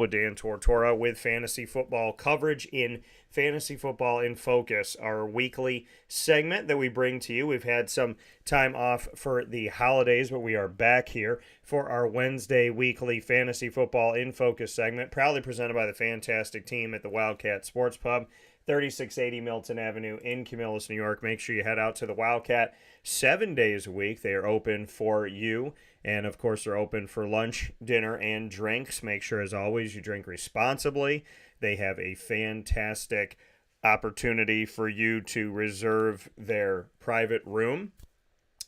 with Dan Tortora with fantasy football coverage in Fantasy Football in Focus, our weekly segment that we bring to you. We've had some time off for the holidays, but we are back here for our Wednesday weekly Fantasy Football in Focus segment, proudly presented by the fantastic team at the Wildcat Sports Pub, 3680 Milton Avenue in Camillus, New York. Make sure you head out to the Wildcat 7 days a week. They are open for you. And, of course, they're open for lunch, dinner, and drinks. Make sure, as always, you drink responsibly. They have a fantastic opportunity for you to reserve their private room,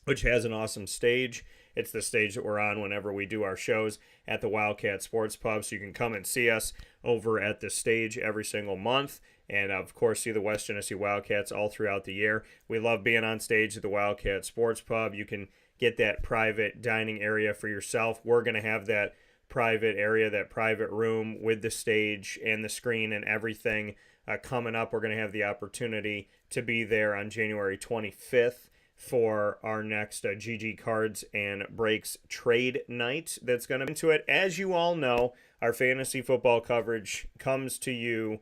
which has an awesome stage. It's the stage that we're on whenever we do our shows at the Wildcat Sports Pub. So you can come and see us over at the stage every single month. And, of course, see the West Genesee Wildcats all throughout the year. We love being on stage at the Wildcat Sports Pub. You can get that private dining area for yourself. We're going to have that private area, that private room with the stage and the screen and everything coming up. We're going to have the opportunity to be there on January 25th for our next GG Cards and Breaks trade night that's going to be into it. As you all know, our fantasy football coverage comes to you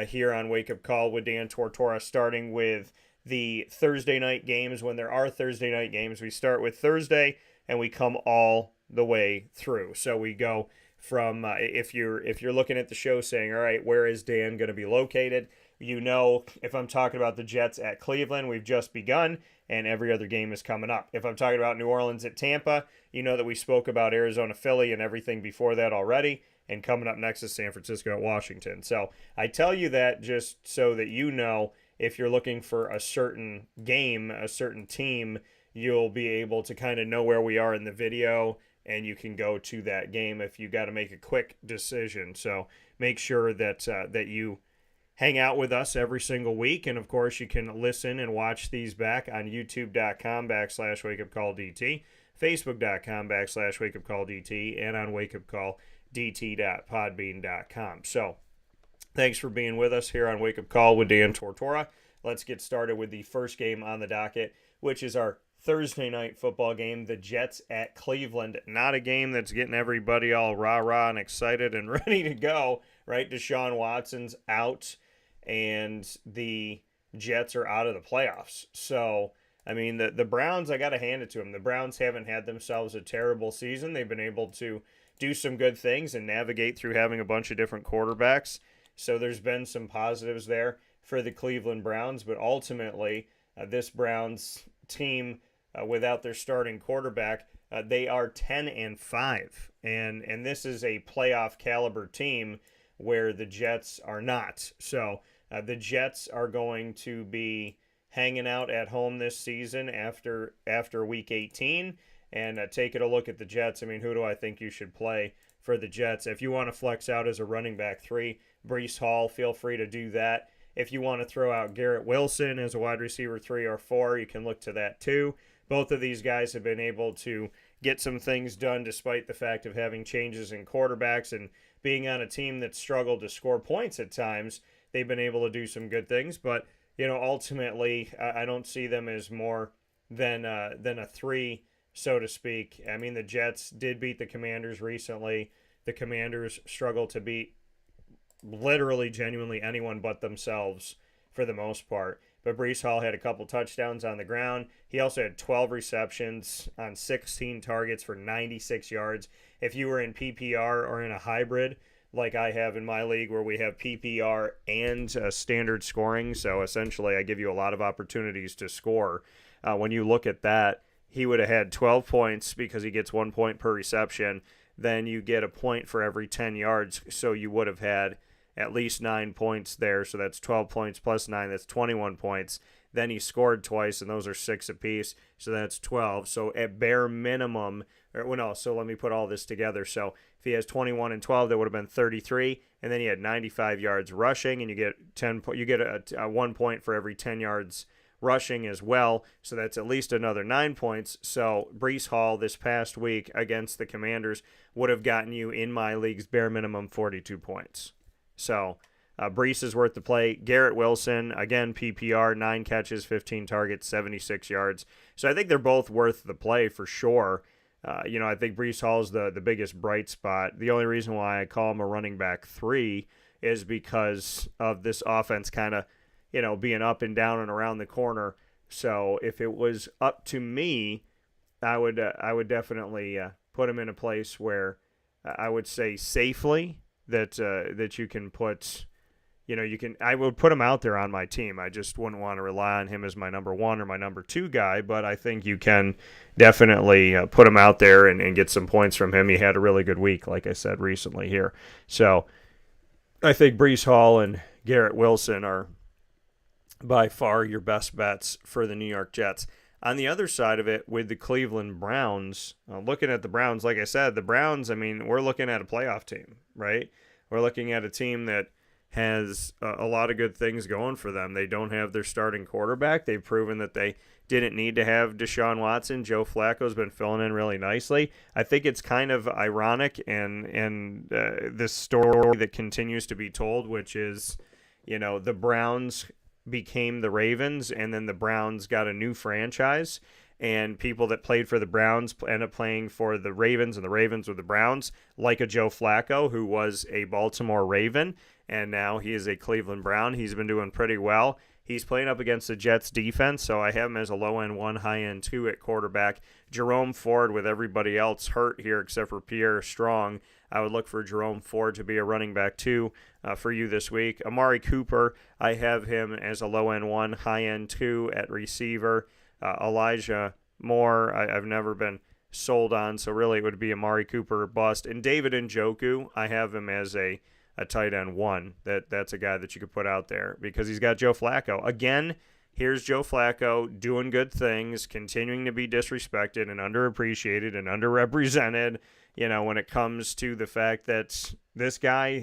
here on Wake Up Call with Dan Tortora, starting with the Thursday night games. When there are Thursday night games, we start with Thursday and we come all the way through. So we go from if you're looking at the show saying, all right, where is Dan going to be located? You know, if I'm talking about the Jets at Cleveland, we've just begun and every other game is coming up. If I'm talking about New Orleans at Tampa, you know that we spoke about Arizona, Philly, and everything before that already. And coming up next is San Francisco at Washington. So I tell you that just so that you know, if you're looking for a certain game, a certain team, you'll be able to kind of know where we are in the video, and you can go to that game if you got to make a quick decision. So make sure that that you hang out with us every single week. And, of course, you can listen and watch these back on youtube.com/wakeupcalldt, facebook.com/wakeupcalldt, and on wakeupcalldt.podbean.com. So thanks for being with us here on Wake Up Call with Dan Tortora. Let's get started with the first game on the docket, which is our Thursday night football game, the Jets at Cleveland. Not a game that's getting everybody all rah-rah and excited and ready to go, right? Deshaun Watson's out, and the Jets are out of the playoffs. So, I mean, the Browns, I got to hand it to them. The Browns haven't had themselves a terrible season. They've been able to do some good things and navigate through having a bunch of different quarterbacks. So there's been some positives there for the Cleveland Browns, but ultimately this Browns team without their starting quarterback, they are 10-5, and this is a playoff caliber team where the Jets are not. So the Jets are going to be hanging out at home this season after Week 18, and taking a look at the Jets. I mean, who do I think you should play for the Jets? If you want to flex out as a running back 3, Breece Hall, feel free to do that. If you want to throw out Garrett Wilson as a wide receiver 3 or 4, you can look to that too. Both of these guys have been able to get some things done despite the fact of having changes in quarterbacks and being on a team that struggled to score points at times. They've been able to do some good things, but you know, ultimately, I don't see them as more than a 3, so to speak. I mean, the Jets did beat the Commanders recently. The Commanders struggle to beat literally, genuinely anyone but themselves for the most part. But Breece Hall had a couple touchdowns on the ground. He also had 12 receptions on 16 targets for 96 yards. If you were in PPR or in a hybrid, like I have in my league where we have PPR and standard scoring, so essentially I give you a lot of opportunities to score. When you look at that, he would have had 12 points because he gets 1 point per reception. Then you get a point for every 10 yards, so you would have had at least 9 points there. So that's 12 points plus 9, that's 21 points. Then he scored twice, and those are 6 apiece, so that's 12. So at bare minimum, so let me put all this together. So if he has 21 and 12, that would have been 33, and then he had 95 yards rushing, and you get a 1 point for every 10 yards rushing as well, so that's at least another 9 points. So Breece Hall this past week against the Commanders would have gotten you, in my league's bare minimum, 42 points. So Breece is worth the play. Garrett Wilson, again, PPR, 9 catches, 15 targets, 76 yards. So I think they're both worth the play for sure. I think Breece Hall is the biggest bright spot. The only reason why I call him a running back 3 is because of this offense kind of, being up and down and around the corner. So if it was up to me, I would definitely put him in a place where I would say safely that you can put. I would put him out there on my team. I just wouldn't want to rely on him as my number 1 or my number 2 guy, but I think you can definitely put him out there and get some points from him. He had a really good week, like I said recently here. So I think Breece Hall and Garrett Wilson are by far your best bets for the New York Jets. On the other side of it, with the Cleveland Browns, looking at the Browns, like I said, the Browns, we're looking at a playoff team, right? We're looking at a team that has a lot of good things going for them. They don't have their starting quarterback. They've proven that they didn't need to have Deshaun Watson. Joe Flacco's been filling in really nicely. I think it's kind of ironic and this story that continues to be told, which is, the Browns became the Ravens, and then the Browns got a new franchise, and people that played for the Browns end up playing for the Ravens, and the Ravens were the Browns, like a Joe Flacco, who was a Baltimore Raven, and now he is a Cleveland Brown. He's been doing pretty well. He's playing up against the Jets defense, so I have him as a low-end 1, high-end 2 at quarterback. Jerome Ford, with everybody else hurt here except for Pierre Strong, I would look for Jerome Ford to be a running back 2 for you this week. Amari Cooper, I have him as a low-end 1, high-end 2 at receiver. Elijah Moore, I've never been sold on, so really it would be Amari Cooper or bust. And David Njoku, I have him as a tight end 1. That's a guy that you could put out there because he's got Joe Flacco. Again, here's Joe Flacco doing good things, continuing to be disrespected and underappreciated and underrepresented, when it comes to the fact that this guy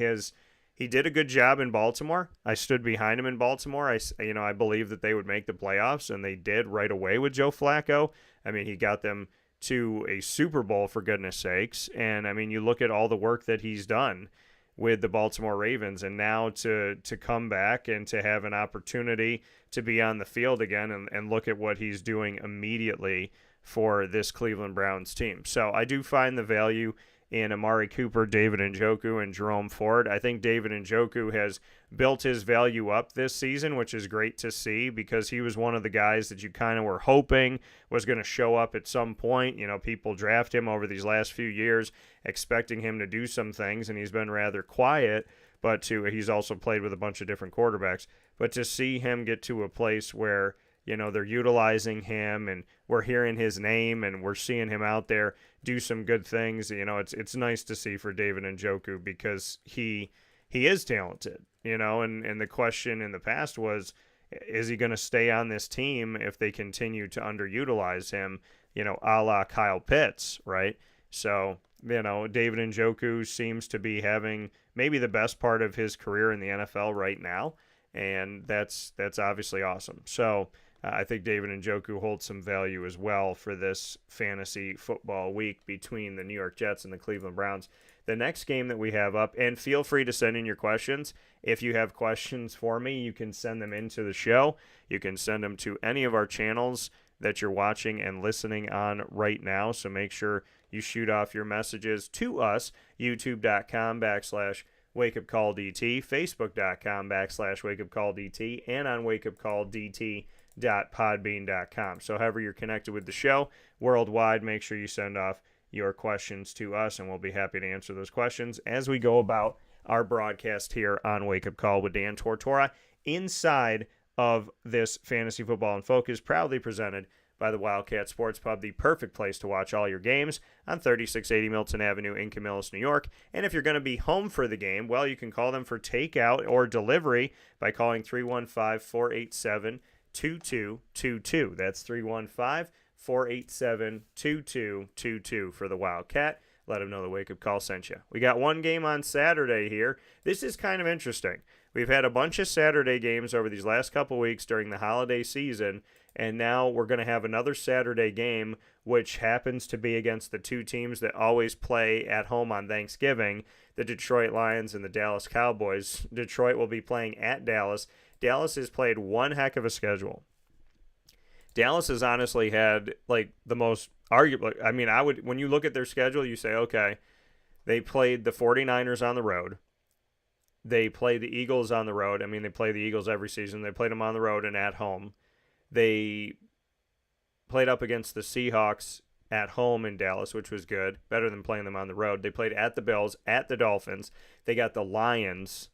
he did a good job in Baltimore. I stood behind him in Baltimore. I believe that they would make the playoffs, and they did right away with Joe Flacco. He got them to a Super Bowl, for goodness sakes. And, you look at all the work that he's done with the Baltimore Ravens, and now to come back and to have an opportunity to be on the field again and look at what he's doing immediately for this Cleveland Browns team. So I do find the value in Amari Cooper, David Njoku, and Jerome Ford. I think David Njoku has built his value up this season, which is great to see because he was one of the guys that you kind of were hoping was going to show up at some point. People draft him over these last few years expecting him to do some things, and he's been rather quiet, but he's also played with a bunch of different quarterbacks. But to see him get to a place where they're utilizing him and we're hearing his name and we're seeing him out there do some good things. It's nice to see for David Njoku because he is talented, and the question in the past was, is he going to stay on this team if they continue to underutilize him, a la Kyle Pitts, right? So, David Njoku seems to be having maybe the best part of his career in the NFL right now, and that's obviously awesome. So I think David Njoku holds some value as well for this fantasy football week between the New York Jets and the Cleveland Browns. The next game that we have up, and feel free to send in your questions. If you have questions for me, you can send them into the show. You can send them to any of our channels that you're watching and listening on right now. So make sure you shoot off your messages to us, youtube.com/wakeupcalldt, facebook.com/wakeupcalldt, and on wakeupcalldt.podbean.com. So however you're connected with the show worldwide, make sure you send off your questions to us, and we'll be happy to answer those questions as we go about our broadcast here on Wake Up Call with Dan Tortora inside of this Fantasy Football in Focus, proudly presented by the Wildcat Sports Pub, the perfect place to watch all your games on 3680 Milton Avenue in Camillus, New York. And if you're going to be home for the game, well, you can call them for takeout or delivery by calling 315-487-2222. That's 315-487-2222 for the Wildcat. Let them know the Wake Up Call sent you. We got one game on Saturday here. This is kind of interesting. We've had a bunch of Saturday games over these last couple weeks during the holiday season, and now we're going to have another Saturday game, which happens to be against the two teams that always play at home on Thanksgiving, the Detroit Lions and the Dallas Cowboys. Detroit will be playing at Dallas. Dallas has played one heck of a schedule. Dallas has honestly had like the most arguable. I mean, when you look at their schedule, you say, okay, they played the 49ers on the road. They play the Eagles on the road. I mean, they play the Eagles every season. They played them on the road and at home. They played up against the Seahawks at home in Dallas, which was good, better than playing them on the road. They played at the Bills, at the Dolphins. They got the Lions.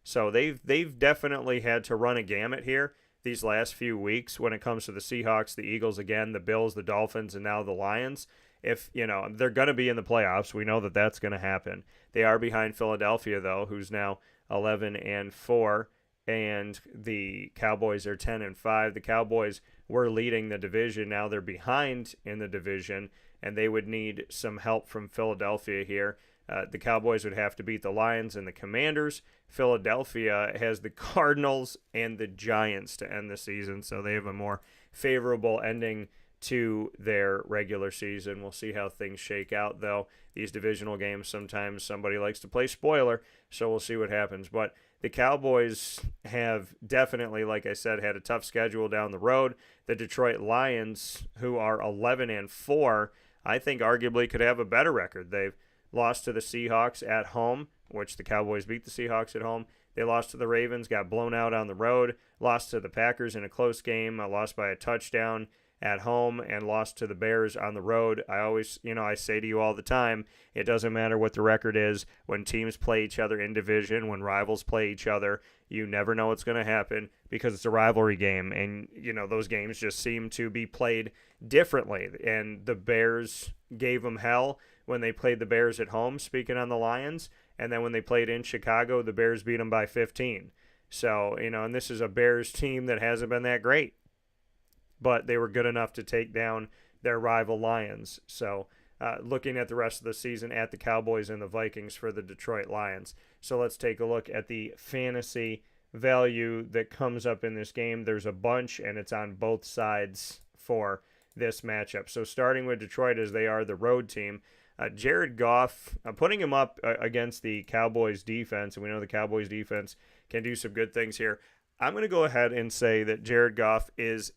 So they've definitely had to run a gamut here these last few weeks when it comes to the Seahawks, the Eagles again, the Bills, the Dolphins, and now the Lions. If, they're going to be in the playoffs, we know that that's going to happen. They are behind Philadelphia, though, who's now 11-4, and the Cowboys are 10-5. The Cowboys were leading the division. Now they're behind in the division, and they would need some help from Philadelphia here. The Cowboys would have to beat the Lions and the Commanders. Philadelphia has the Cardinals and the Giants to end the season, so they have a more favorable ending to their regular season. We'll see how things shake out, though. These divisional games, sometimes somebody likes to play spoiler, so we'll see what happens. But the Cowboys have definitely, like I said, had a tough schedule down the road. The Detroit Lions, who are 11-4, I think arguably could have a better record. They've lost to the Seahawks at home, which the Cowboys beat the Seahawks at home. They lost to the Ravens, got blown out on the road, lost to the Packers in a close game, lost by a touchdown at home, and lost to the Bears on the road. I always, I say to you all the time, it doesn't matter what the record is. When teams play each other in division, when rivals play each other, you never know what's going to happen because it's a rivalry game, and, those games just seem to be played differently. And the Bears gave them hell when they played the Bears at home, speaking on the Lions, and then when they played in Chicago, the Bears beat them by 15. So, and this is a Bears team that hasn't been that great, but they were good enough to take down their rival Lions. So looking at the rest of the season at the Cowboys and the Vikings for the Detroit Lions. So let's take a look at the fantasy value that comes up in this game. There's a bunch, and it's on both sides for this matchup. So starting with Detroit, as they are the road team, Jared Goff, putting him up against the Cowboys defense, and we know the Cowboys defense can do some good things here. I'm going to go ahead and say that Jared Goff is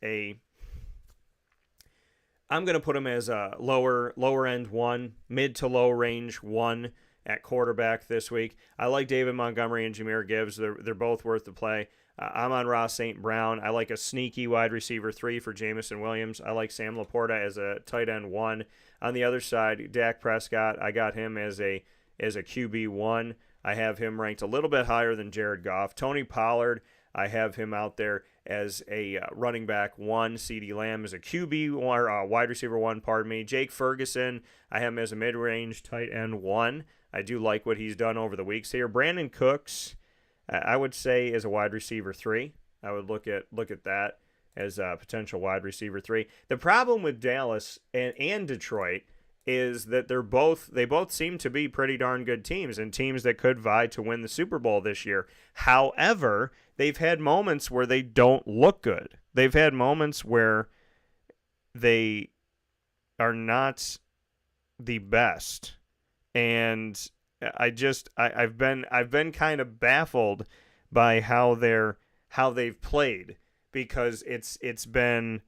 I'm going to put him as a lower end 1, mid to low range 1 at quarterback this week. I like David Montgomery and Jahmyr Gibbs. They're both worth the play. I'm on Ross St. Brown. I like a sneaky wide receiver 3 for Jamison Williams. I like Sam Laporta as a tight end 1. On the other side, Dak Prescott, I got him as a QB 1. I have him ranked a little bit higher than Jared Goff. Tony Pollard, I have him out there as a running back 1. CeeDee Lamb is a QB or wide receiver 1, pardon me. Jake Ferguson, I have him as a mid-range tight end 1. I do like what he's done over the weeks here. Brandon Cooks, I would say, is a wide receiver 3. I would look at that as a potential wide receiver 3. The problem with Dallas and Detroit is that they both seem to be pretty darn good teams and teams that could vie to win the Super Bowl this year. However, they've had moments where they don't look good. They've had moments where they are not the best. And I've been kind of baffled by how they've played, because it's been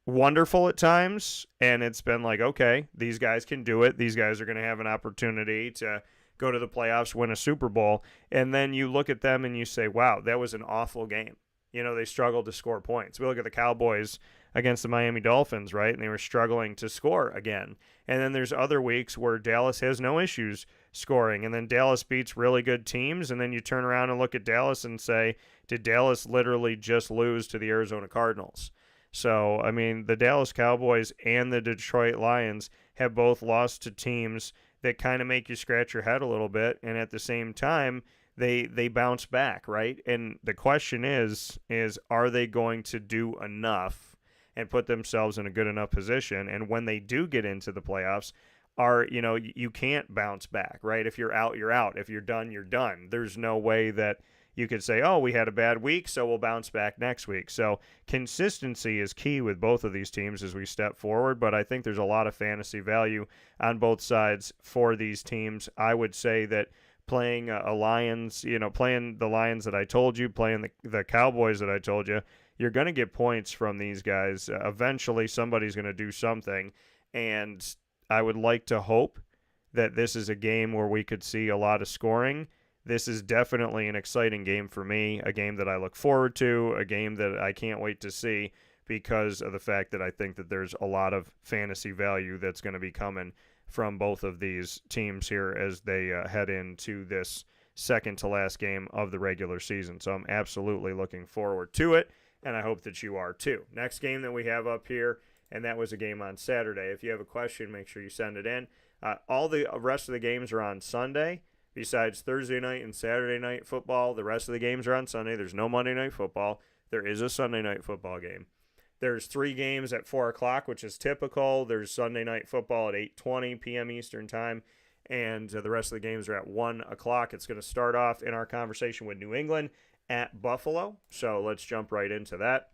wonderful at times, and it's been like, okay, these guys can do it. These guys are going to have an opportunity to go to the playoffs, win a Super Bowl, and then you look at them and you say, wow, that was an awful game. They struggled to score points. We look at the Cowboys against the Miami Dolphins, right? And they were struggling to score again. And then there's other weeks where Dallas has no issues scoring, and then Dallas beats really good teams, and then you turn around and look at Dallas and say, did Dallas literally just lose to the Arizona Cardinals? So, I mean, the Dallas Cowboys and the Detroit Lions have both lost to teams that kind of make you scratch your head a little bit, and at the same time, they bounce back, right? And the question is are they going to do enough and put themselves in a good enough position? And when they do get into the playoffs, you can't bounce back, right? If you're out, you're out. If you're done, you're done. There's no way that you could say, oh, we had a bad week, so we'll bounce back next week. So consistency is key with both of these teams as we step forward, but I think there's a lot of fantasy value on both sides for these teams. I would say that playing playing the Lions that I told you, playing the Cowboys that I told you, you're going to get points from these guys. Eventually, somebody's going to do something, and I would like to hope that this is a game where we could see a lot of scoring. This is definitely an exciting game for me, a game that I look forward to, a game that I can't wait to see because of the fact that I think that there's a lot of fantasy value that's going to be coming from both of these teams here as they head into this second to last game of the regular season. So I'm absolutely looking forward to it, and I hope that you are too. Next game that we have up here, and that was a game on Saturday. If you have a question, make sure you send it in. All the rest of the games are on Sunday. Besides Thursday night and Saturday night football, the rest of the games are on Sunday. There's no Monday night football. There is a Sunday night football game. There's 3 games at 4 o'clock, which is typical. There's Sunday night football at 8:20 p.m. Eastern time, and the rest of the games are at 1 o'clock. It's going to start off in our conversation with New England at Buffalo, so let's jump right into that.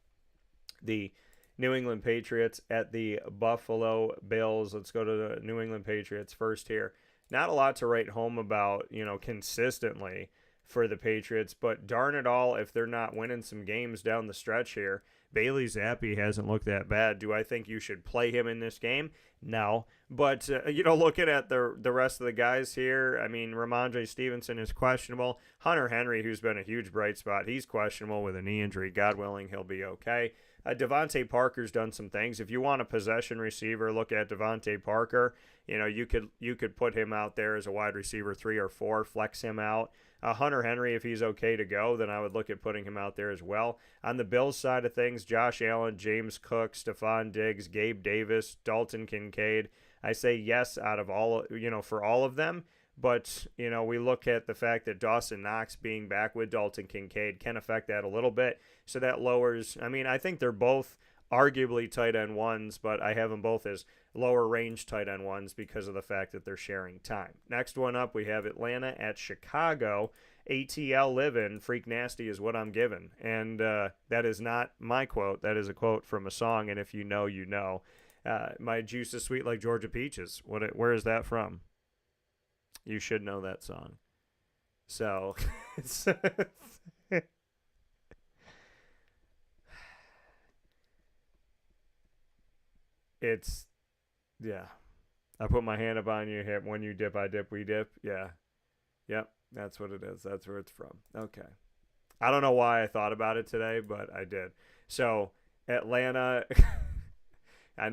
The New England Patriots at the Buffalo Bills. Let's go to the New England Patriots first here. Not a lot to write home about, consistently for the Patriots, but darn it all, if they're not winning some games down the stretch here. Bailey Zappi hasn't looked that bad. Do I think you should play him in this game? No. But, looking at the rest of the guys here, I mean, Ramondre Stevenson is questionable. Hunter Henry, who's been a huge bright spot, he's questionable with a knee injury. God willing, he'll be okay. Devontae Parker's done some things. If you want a possession receiver, look at Devontae Parker. You could put him out there as a wide receiver 3 or 4, flex him out. Hunter Henry, if he's okay to go, then I would look at putting him out there as well. On the Bills side of things, Josh Allen, James Cook, Stephon Diggs, Gabe Davis, Dalton Kincaid. I say yes out of all, for all of them. But, we look at the fact that Dawson Knox being back with Dalton Kincaid can affect that a little bit. So that lowers, I think they're both arguably tight end ones, but I have them both as lower range tight end ones because of the fact that they're sharing time. Next one up, we have Atlanta at Chicago. ATL living, freak nasty is what I'm giving. And that is not my quote. That is a quote from a song, and if you know, you know. My juice is sweet like Georgia peaches. Where is that from? You should know that song. So, yeah. I put my hand up on your hip. When you dip, I dip, we dip. Yeah. Yep. That's what it is. That's where it's from. Okay. I don't know why I thought about it today, but I did. So, Atlanta. I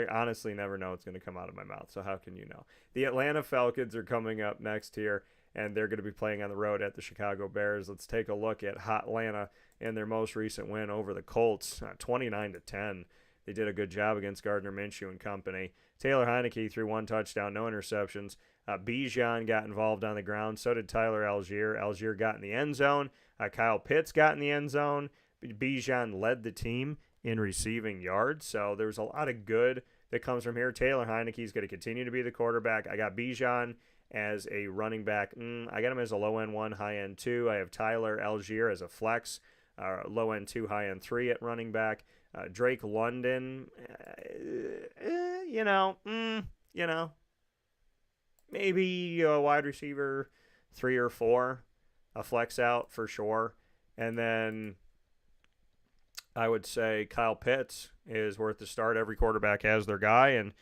honestly never know what's going to come out of my mouth, so how can you know? The Atlanta Falcons are coming up next here, and they're going to be playing on the road at the Chicago Bears. Let's take a look at Hot Atlanta in their most recent win over the Colts, 29-10. They did a good job against Gardner Minshew and company. Taylor Heineke threw 1 touchdown, no interceptions. Bijan got involved on the ground. So did Tyler Algier. Algier got in the end zone. Kyle Pitts got in the end zone. Bijan led the team in receiving yards. So there's a lot of good that comes from here. Taylor Heineke is going to continue to be the quarterback. I got Bijan as a running back. I got him as a low-end 1, high-end 2. I have Tyler Algier as a flex, low-end 2, high-end 3 at running back. Drake London, maybe a wide receiver 3 or 4, a flex out for sure. And then I would say Kyle Pitts is worth the start. Every quarterback has their guy, and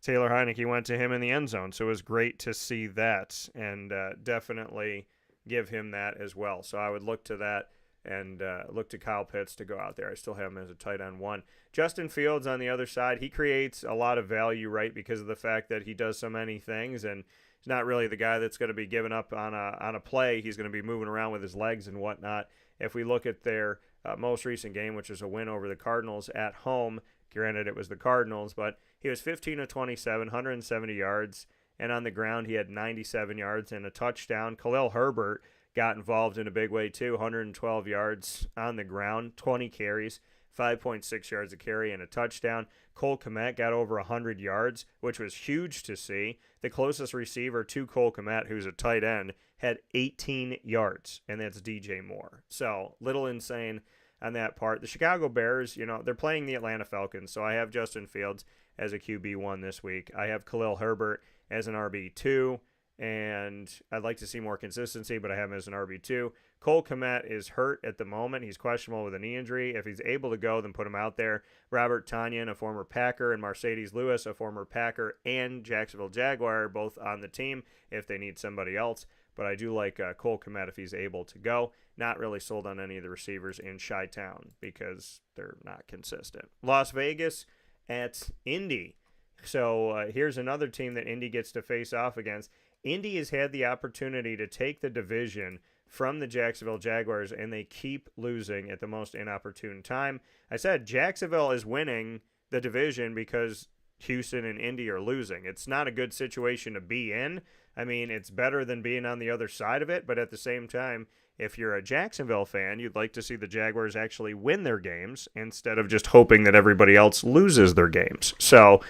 Taylor Heineke went to him in the end zone. So it was great to see that, and definitely give him that as well. So I would look to that and look to Kyle Pitts to go out there. I still have him as a tight end 1. Justin Fields on the other side, he creates a lot of value, right, because of the fact that he does so many things, and he's not really the guy that's going to be giving up on a play. He's going to be moving around with his legs and whatnot. If we look at their most recent game, which is a win over the Cardinals at home, granted it was the Cardinals, but he was 15 of 27, 170 yards, and on the ground he had 97 yards and a touchdown. Khalil Herbert got involved in a big way too, 112 yards on the ground, 20 carries, 5.6 yards a carry and a touchdown. Cole Kmet got over 100 yards, which was huge to see. The closest receiver to Cole Kmet, who's a tight end, had 18 yards, and that's DJ Moore. So, little insane on that part. The Chicago Bears, they're playing the Atlanta Falcons, so I have Justin Fields as a QB1 this week. I have Khalil Herbert as an RB2. and I'd like to see more consistency, but I have him as an RB2. Cole Kmet is hurt at the moment. He's questionable with a knee injury. If he's able to go, then put him out there. Robert Tonyan, a former Packer, and Mercedes Lewis, a former Packer and Jacksonville Jaguar, both on the team if they need somebody else. But I do like Cole Kmet if he's able to go. Not really sold on any of the receivers in Chi-Town because they're not consistent. Las Vegas at Indy. So here's another team that Indy gets to face off against. Indy has had the opportunity to take the division from the Jacksonville Jaguars, and they keep losing at the most inopportune time. I said Jacksonville is winning the division because Houston and Indy are losing. It's not a good situation to be in. I mean, it's better than being on the other side of it, but at the same time, if you're a Jacksonville fan, you'd like to see the Jaguars actually win their games instead of just hoping that everybody else loses their games. So,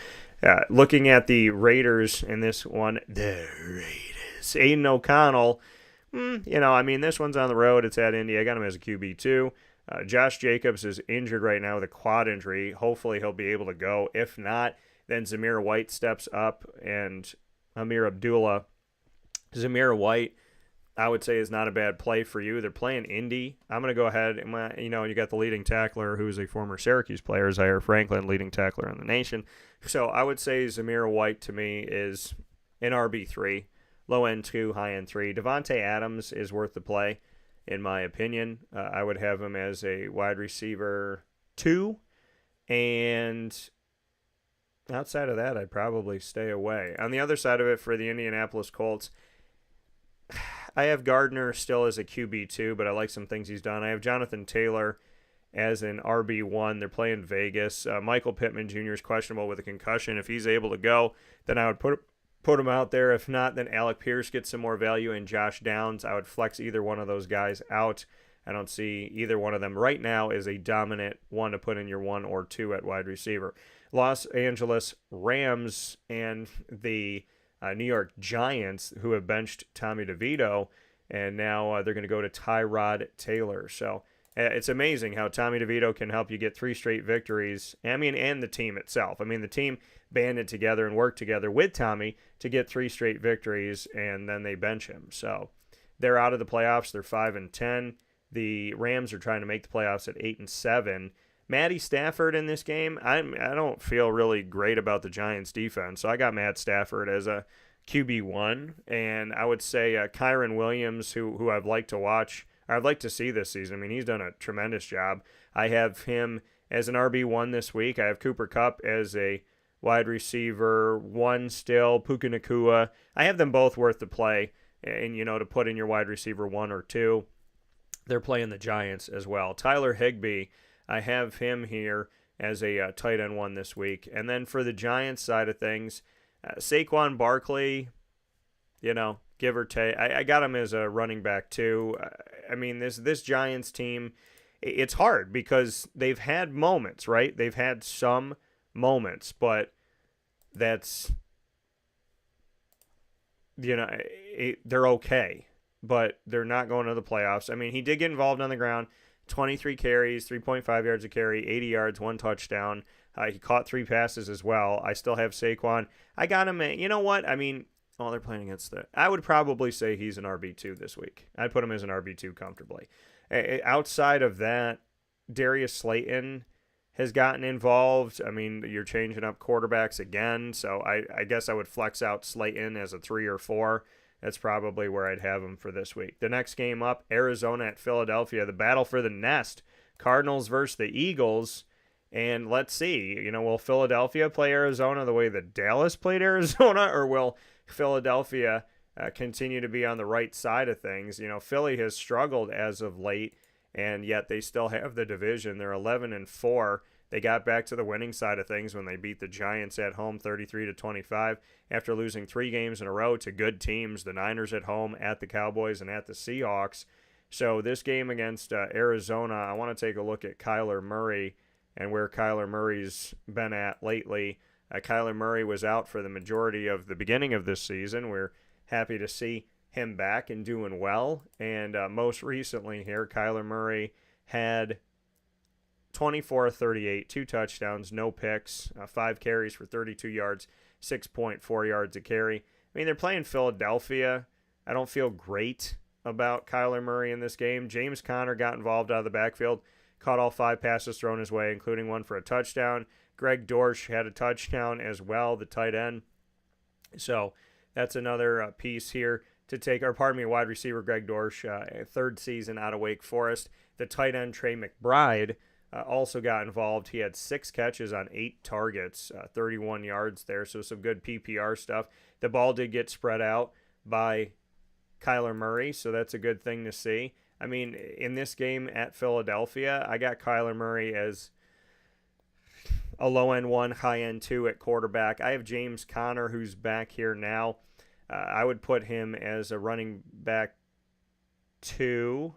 looking at the Raiders in this one, the Raiders, Aiden O'Connell, this one's on the road. It's at Indy. I got him as a QB2. Josh Jacobs is injured right now with a quad injury. Hopefully he'll be able to go. If not, then Zamir White steps up and Amir Abdullah. Zamir White, I would say, is not a bad play for you. They're playing Indy. I'm going to go ahead and, you got the leading tackler who is a former Syracuse player, Zaire Franklin, leading tackler in the nation. So I would say Zamir White to me is an RB3. Low end 2, high end 3. Devontae Adams is worth the play, in my opinion. I would have him as a wide receiver 2. And outside of that, I'd probably stay away. On the other side of it, for the Indianapolis Colts, I have Gardner still as a QB2, but I like some things he's done. I have Jonathan Taylor as an RB1. They're playing Vegas. Michael Pittman Jr. is questionable with a concussion. If he's able to go, then I would put him out there. If not, then Alec Pierce gets some more value, and Josh Downs. I would flex either one of those guys out. I don't see either one of them right now as a dominant one to put in your 1 or 2 at wide receiver. Los Angeles Rams and the New York Giants, who have benched Tommy DeVito, and now they're going to go to Tyrod Taylor. So it's amazing how Tommy DeVito can help you get 3 straight victories. And the team itself. The team banded together and worked together with Tommy to get 3 straight victories, and then they bench him. So they're out of the playoffs. They're 5-10. The Rams are trying to make the playoffs at 8-7. Matty Stafford in this game, I don't feel really great about the Giants' defense, so I got Matt Stafford as a QB1, and I would say Kyron Williams, who I've liked to watch, or I'd like to see this season. He's done a tremendous job. I have him as an RB1 this week. I have Cooper Kupp as a wide receiver 1 still, Puka Nacua. I have them both worth the play, and to put in your wide receiver 1 or 2. They're playing the Giants as well. Tyler Higbee, I have him here as a tight end 1 this week. And then for the Giants side of things, Saquon Barkley, give or take. I got him as a running back 2. This Giants team, it's hard because they've had moments, right? They've had some moments, but that's, they're okay. But they're not going to the playoffs. He did get involved on the ground. 23 carries, 3.5 yards a carry, 80 yards, 1 touchdown. He caught 3 passes as well. I still have Saquon. I got him at, they're playing against I would probably say he's an RB2 this week. I'd put him as an RB2 comfortably. Outside of that, Darius Slayton has gotten involved. You're changing up quarterbacks again, so I guess I would flex out Slayton as a 3 or 4. That's probably where I'd have him for this week. The next game up, Arizona at Philadelphia, the battle for the nest. Cardinals versus the Eagles. And let's see, will Philadelphia play Arizona the way that Dallas played Arizona, or will Philadelphia continue to be on the right side of things? Philly has struggled as of late, and yet they still have the division. They're 11-4. They got back to the winning side of things when they beat the Giants at home 33-25 after losing 3 games in a row to good teams, the Niners at home, at the Cowboys, and at the Seahawks. So this game against Arizona, I want to take a look at Kyler Murray and where Kyler Murray's been at lately. Kyler Murray was out for the majority of the beginning of this season. We're happy to see him back and doing well. And most recently here, Kyler Murray had 24-38, 2 touchdowns, no picks, 5 carries for 32 yards, 6.4 yards a carry. I mean, they're playing Philadelphia. I don't feel great about Kyler Murray in this game. James Conner got involved out of the backfield, caught all 5 passes thrown his way, including one for a touchdown. Greg Dortch had a touchdown as well, the tight end. So that's another piece here to take, wide receiver Greg Dortch, 3rd season out of Wake Forest. The tight end Trey McBride also got involved. He had 6 catches on 8 targets, 31 yards there, so some good PPR stuff. The ball did get spread out by Kyler Murray, so that's a good thing to see. I mean, in this game at Philadelphia, I got Kyler Murray as a low-end 1, high-end 2 at quarterback. I have James Conner, who's back here now. I would put him as a running back 2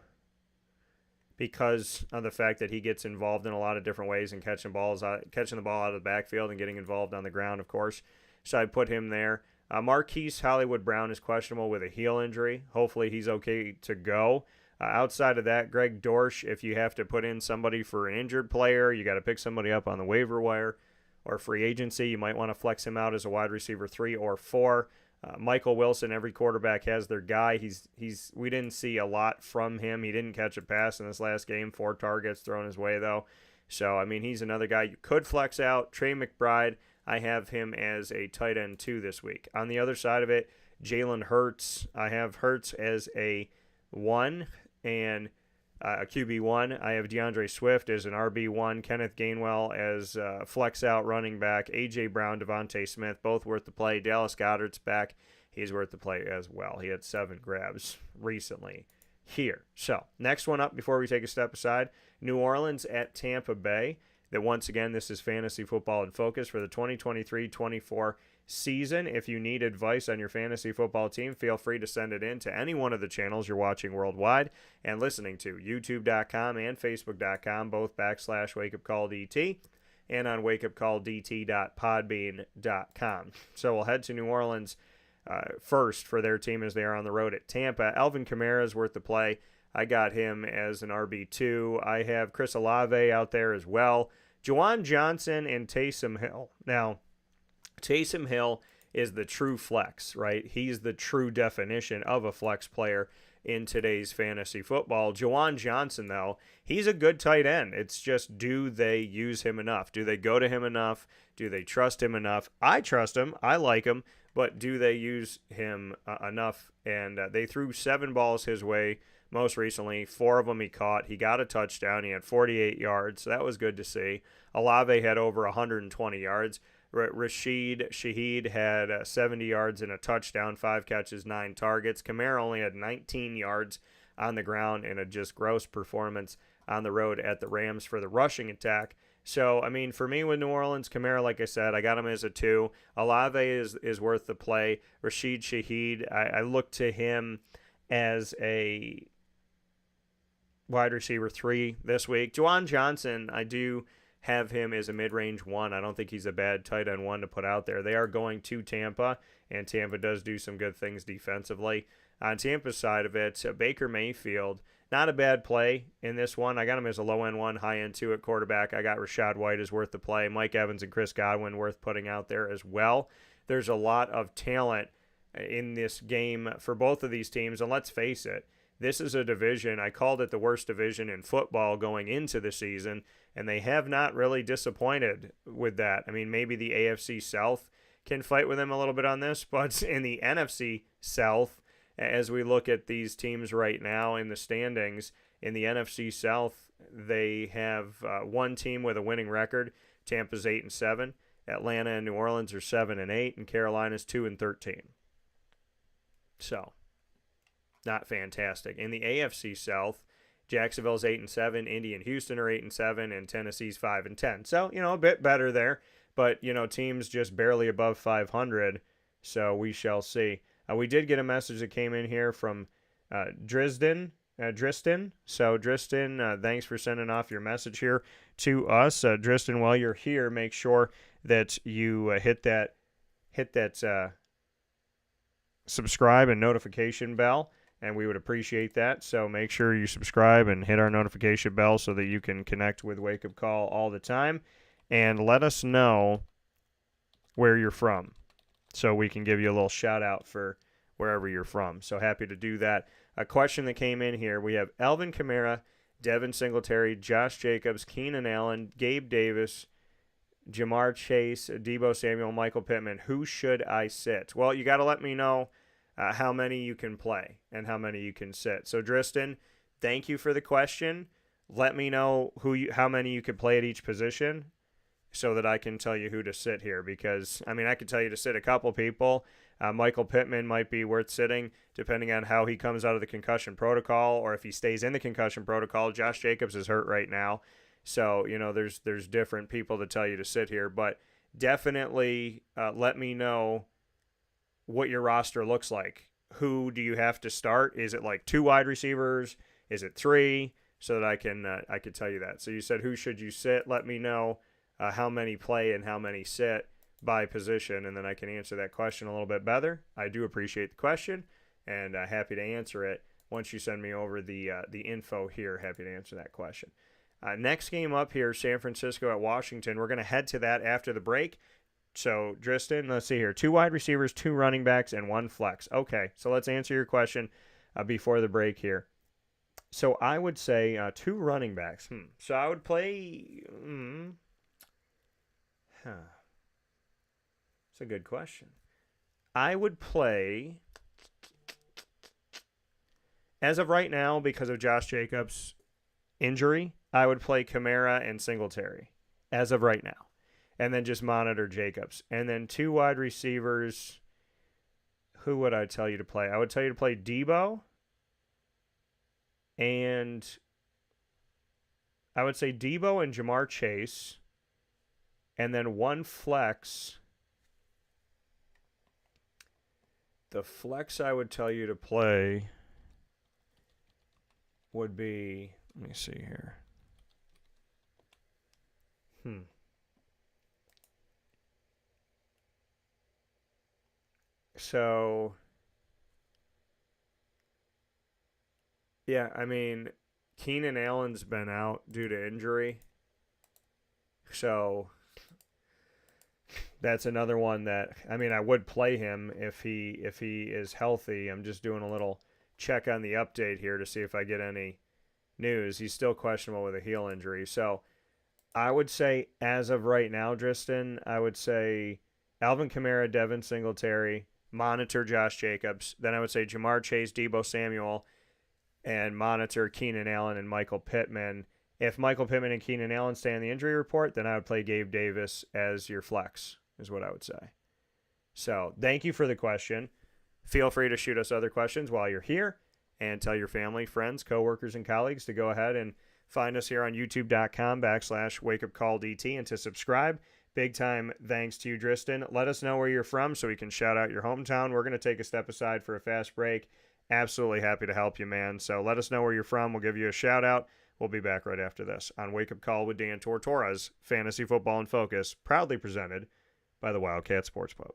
because of the fact that he gets involved in a lot of different ways and catching the ball out of the backfield and getting involved on the ground, of course. So I'd put him there. Marquise Hollywood Brown is questionable with a heel injury. Hopefully he's okay to go. Outside of that, Greg Dortch, if you have to put in somebody for an injured player, you got to pick somebody up on the waiver wire or free agency. You might want to flex him out as a wide receiver 3 or 4. Michael Wilson, every quarterback has their guy. We didn't see a lot from him. He didn't catch a pass in this last game. 4 targets thrown his way, though. So, I mean, he's another guy you could flex out. Trey McBride, I have him as a tight end 2 this week. On the other side of it, Jalen Hurts. I have Hurts as a 1 and a QB1. I have DeAndre Swift as an RB1. Kenneth Gainwell as flex out running back. A.J. Brown, Devontae Smith, both worth the play. Dallas Goedert's back. He's worth the play as well. He had 7 grabs recently here. So, next one up before we take a step aside, New Orleans at Tampa Bay. That once again, this is Fantasy Football in Focus for the 2023-24 season. If you need advice on your fantasy football team, feel free to send it in to any one of the channels you're watching worldwide and listening to, youtube.com and facebook.com, both /wakeupcalldt, and on wakeupcalldt.podbean.com. So we'll head to New Orleans first for their team as they are on the road at Tampa. Alvin Kamara is worth the play. I got him as an RB2. I have Chris Olave out there as well. Juwan Johnson and Taysom Hill. Now, Taysom Hill is the true flex, right? He's the true definition of a flex player in today's fantasy football. Juwan Johnson, though, he's a good tight end. It's just, do they use him enough? Do they go to him enough? Do they trust him enough? I trust him. I like him. But do they use him enough? And they threw 7 balls his way most recently. 4 of them he caught. He got a touchdown. He had 48 yards. So that was good to see. Olave had over 120 yards. Rashid Shaheed had 70 yards and a touchdown, 5 catches, 9 targets. Kamara only had 19 yards on the ground and a just gross performance on the road at the Rams for the rushing attack. So, I mean, for me with New Orleans, Kamara, like I said, I got him as a 2. Olave is worth the play. Rashid Shaheed, I look to him as a wide receiver 3 this week. Juwan Johnson, I do have him as a mid-range 1. I don't think he's a bad tight end 1 to put out there. They are going to Tampa, and Tampa does do some good things defensively. On Tampa's side of it, Baker Mayfield, not a bad play in this one. I got him as a low-end 1, high-end 2 at quarterback. I got Rachaad White as worth the play. Mike Evans and Chris Godwin worth putting out there as well. There's a lot of talent in this game for both of these teams, and let's face it, this is a division. I called it the worst division in football going into the season, and they have not really disappointed with that. I mean, maybe the AFC South can fight with them a little bit on this, but in the NFC South, as we look at these teams right now in the standings, in the NFC South, they have one team with a winning record. Tampa's 8-7. Atlanta and New Orleans are 7-8, and Carolina's 2-13. So, not fantastic. In the AFC South, Jacksonville's 8-7, Indy and Houston are 8-7, and Tennessee's 5-10. So, a bit better there, but teams just barely above 500. So we shall see. We did get a message that came in here from Drisden. So Drisden, thanks for sending off your message here to us. Drisden, while you're here, make sure that you hit that subscribe and notification bell, and we would appreciate that. So make sure you subscribe and hit our notification bell so that you can connect with Wake Up Call all the time, and let us know where you're from. so we can give you a little shout out for wherever you're from. So happy to do that. A question that came in here, we have Alvin Kamara, Devin Singletary, Josh Jacobs, Keenan Allen, Gabe Davis, Jamar Chase, Deebo Samuel, Michael Pittman. Who should I sit? Well, you got to let me know how many you can play and how many you can sit. So, Driston, thank you for the question. Let me know how many you could play at each position so that I can tell you who to sit here, because, I mean, I could tell you to sit a couple people. Michael Pittman might be worth sitting depending on how he comes out of the concussion protocol, or if he stays in the concussion protocol. Josh Jacobs is hurt right now. So, there's different people to tell you to sit here, but definitely let me know what your roster looks like. Who do you have to start? Is it like 2 wide receivers? Is it 3? So that I can tell you that. So you said, who should you sit? Let me know how many play and how many sit by position, and then I can answer that question a little bit better. I do appreciate the question, and happy to answer it. Once you send me over the info here, happy to answer that question. Next game up here, San Francisco at Washington. We're going to head to that after the break. So, Driston, let's see here. 2 wide receivers, 2 running backs, and 1 flex. Okay, so let's answer your question before the break here. So, I would say 2 running backs. So, I would play... It's a good question. I would play... As of right now, because of Josh Jacobs' injury, I would play Kamara and Singletary. As of right now. And then just monitor Jacobs. And then 2 wide receivers. Who would I tell you to play? I would tell you to play Deebo. And I would say Deebo and Jamar Chase. And then 1 flex. The flex I would tell you to play would be... Let me see here. So, yeah, I mean, Keenan Allen's been out due to injury. So, that's another one that, I mean, I would play him if he is healthy. I'm just doing a little check on the update here to see if I get any news. He's still questionable with a heel injury. So, I would say, as of right now, Driston, I would say Alvin Kamara, Devin Singletary, monitor Josh Jacobs. Then I would say Jamar Chase, Deebo Samuel, and monitor Keenan Allen and Michael Pittman. If Michael Pittman and Keenan Allen stay on the injury report, then I would play Gabe Davis as your flex, is what I would say. So, thank you for the question. Feel free to shoot us other questions while you're here, and tell your family, friends, coworkers, and colleagues to go ahead and find us here on youtube.com/wakeupcalldt and to subscribe. Big time thanks to you, Driston. Let us know where you're from so we can shout out your hometown. We're going to take a step aside for a fast break. Absolutely happy to help you, man. So let us know where you're from. We'll give you a shout out. We'll be back right after this on Wake Up Call with Dan Tortora's Fantasy Football in Focus, proudly presented by the Wildcat Sports Pub.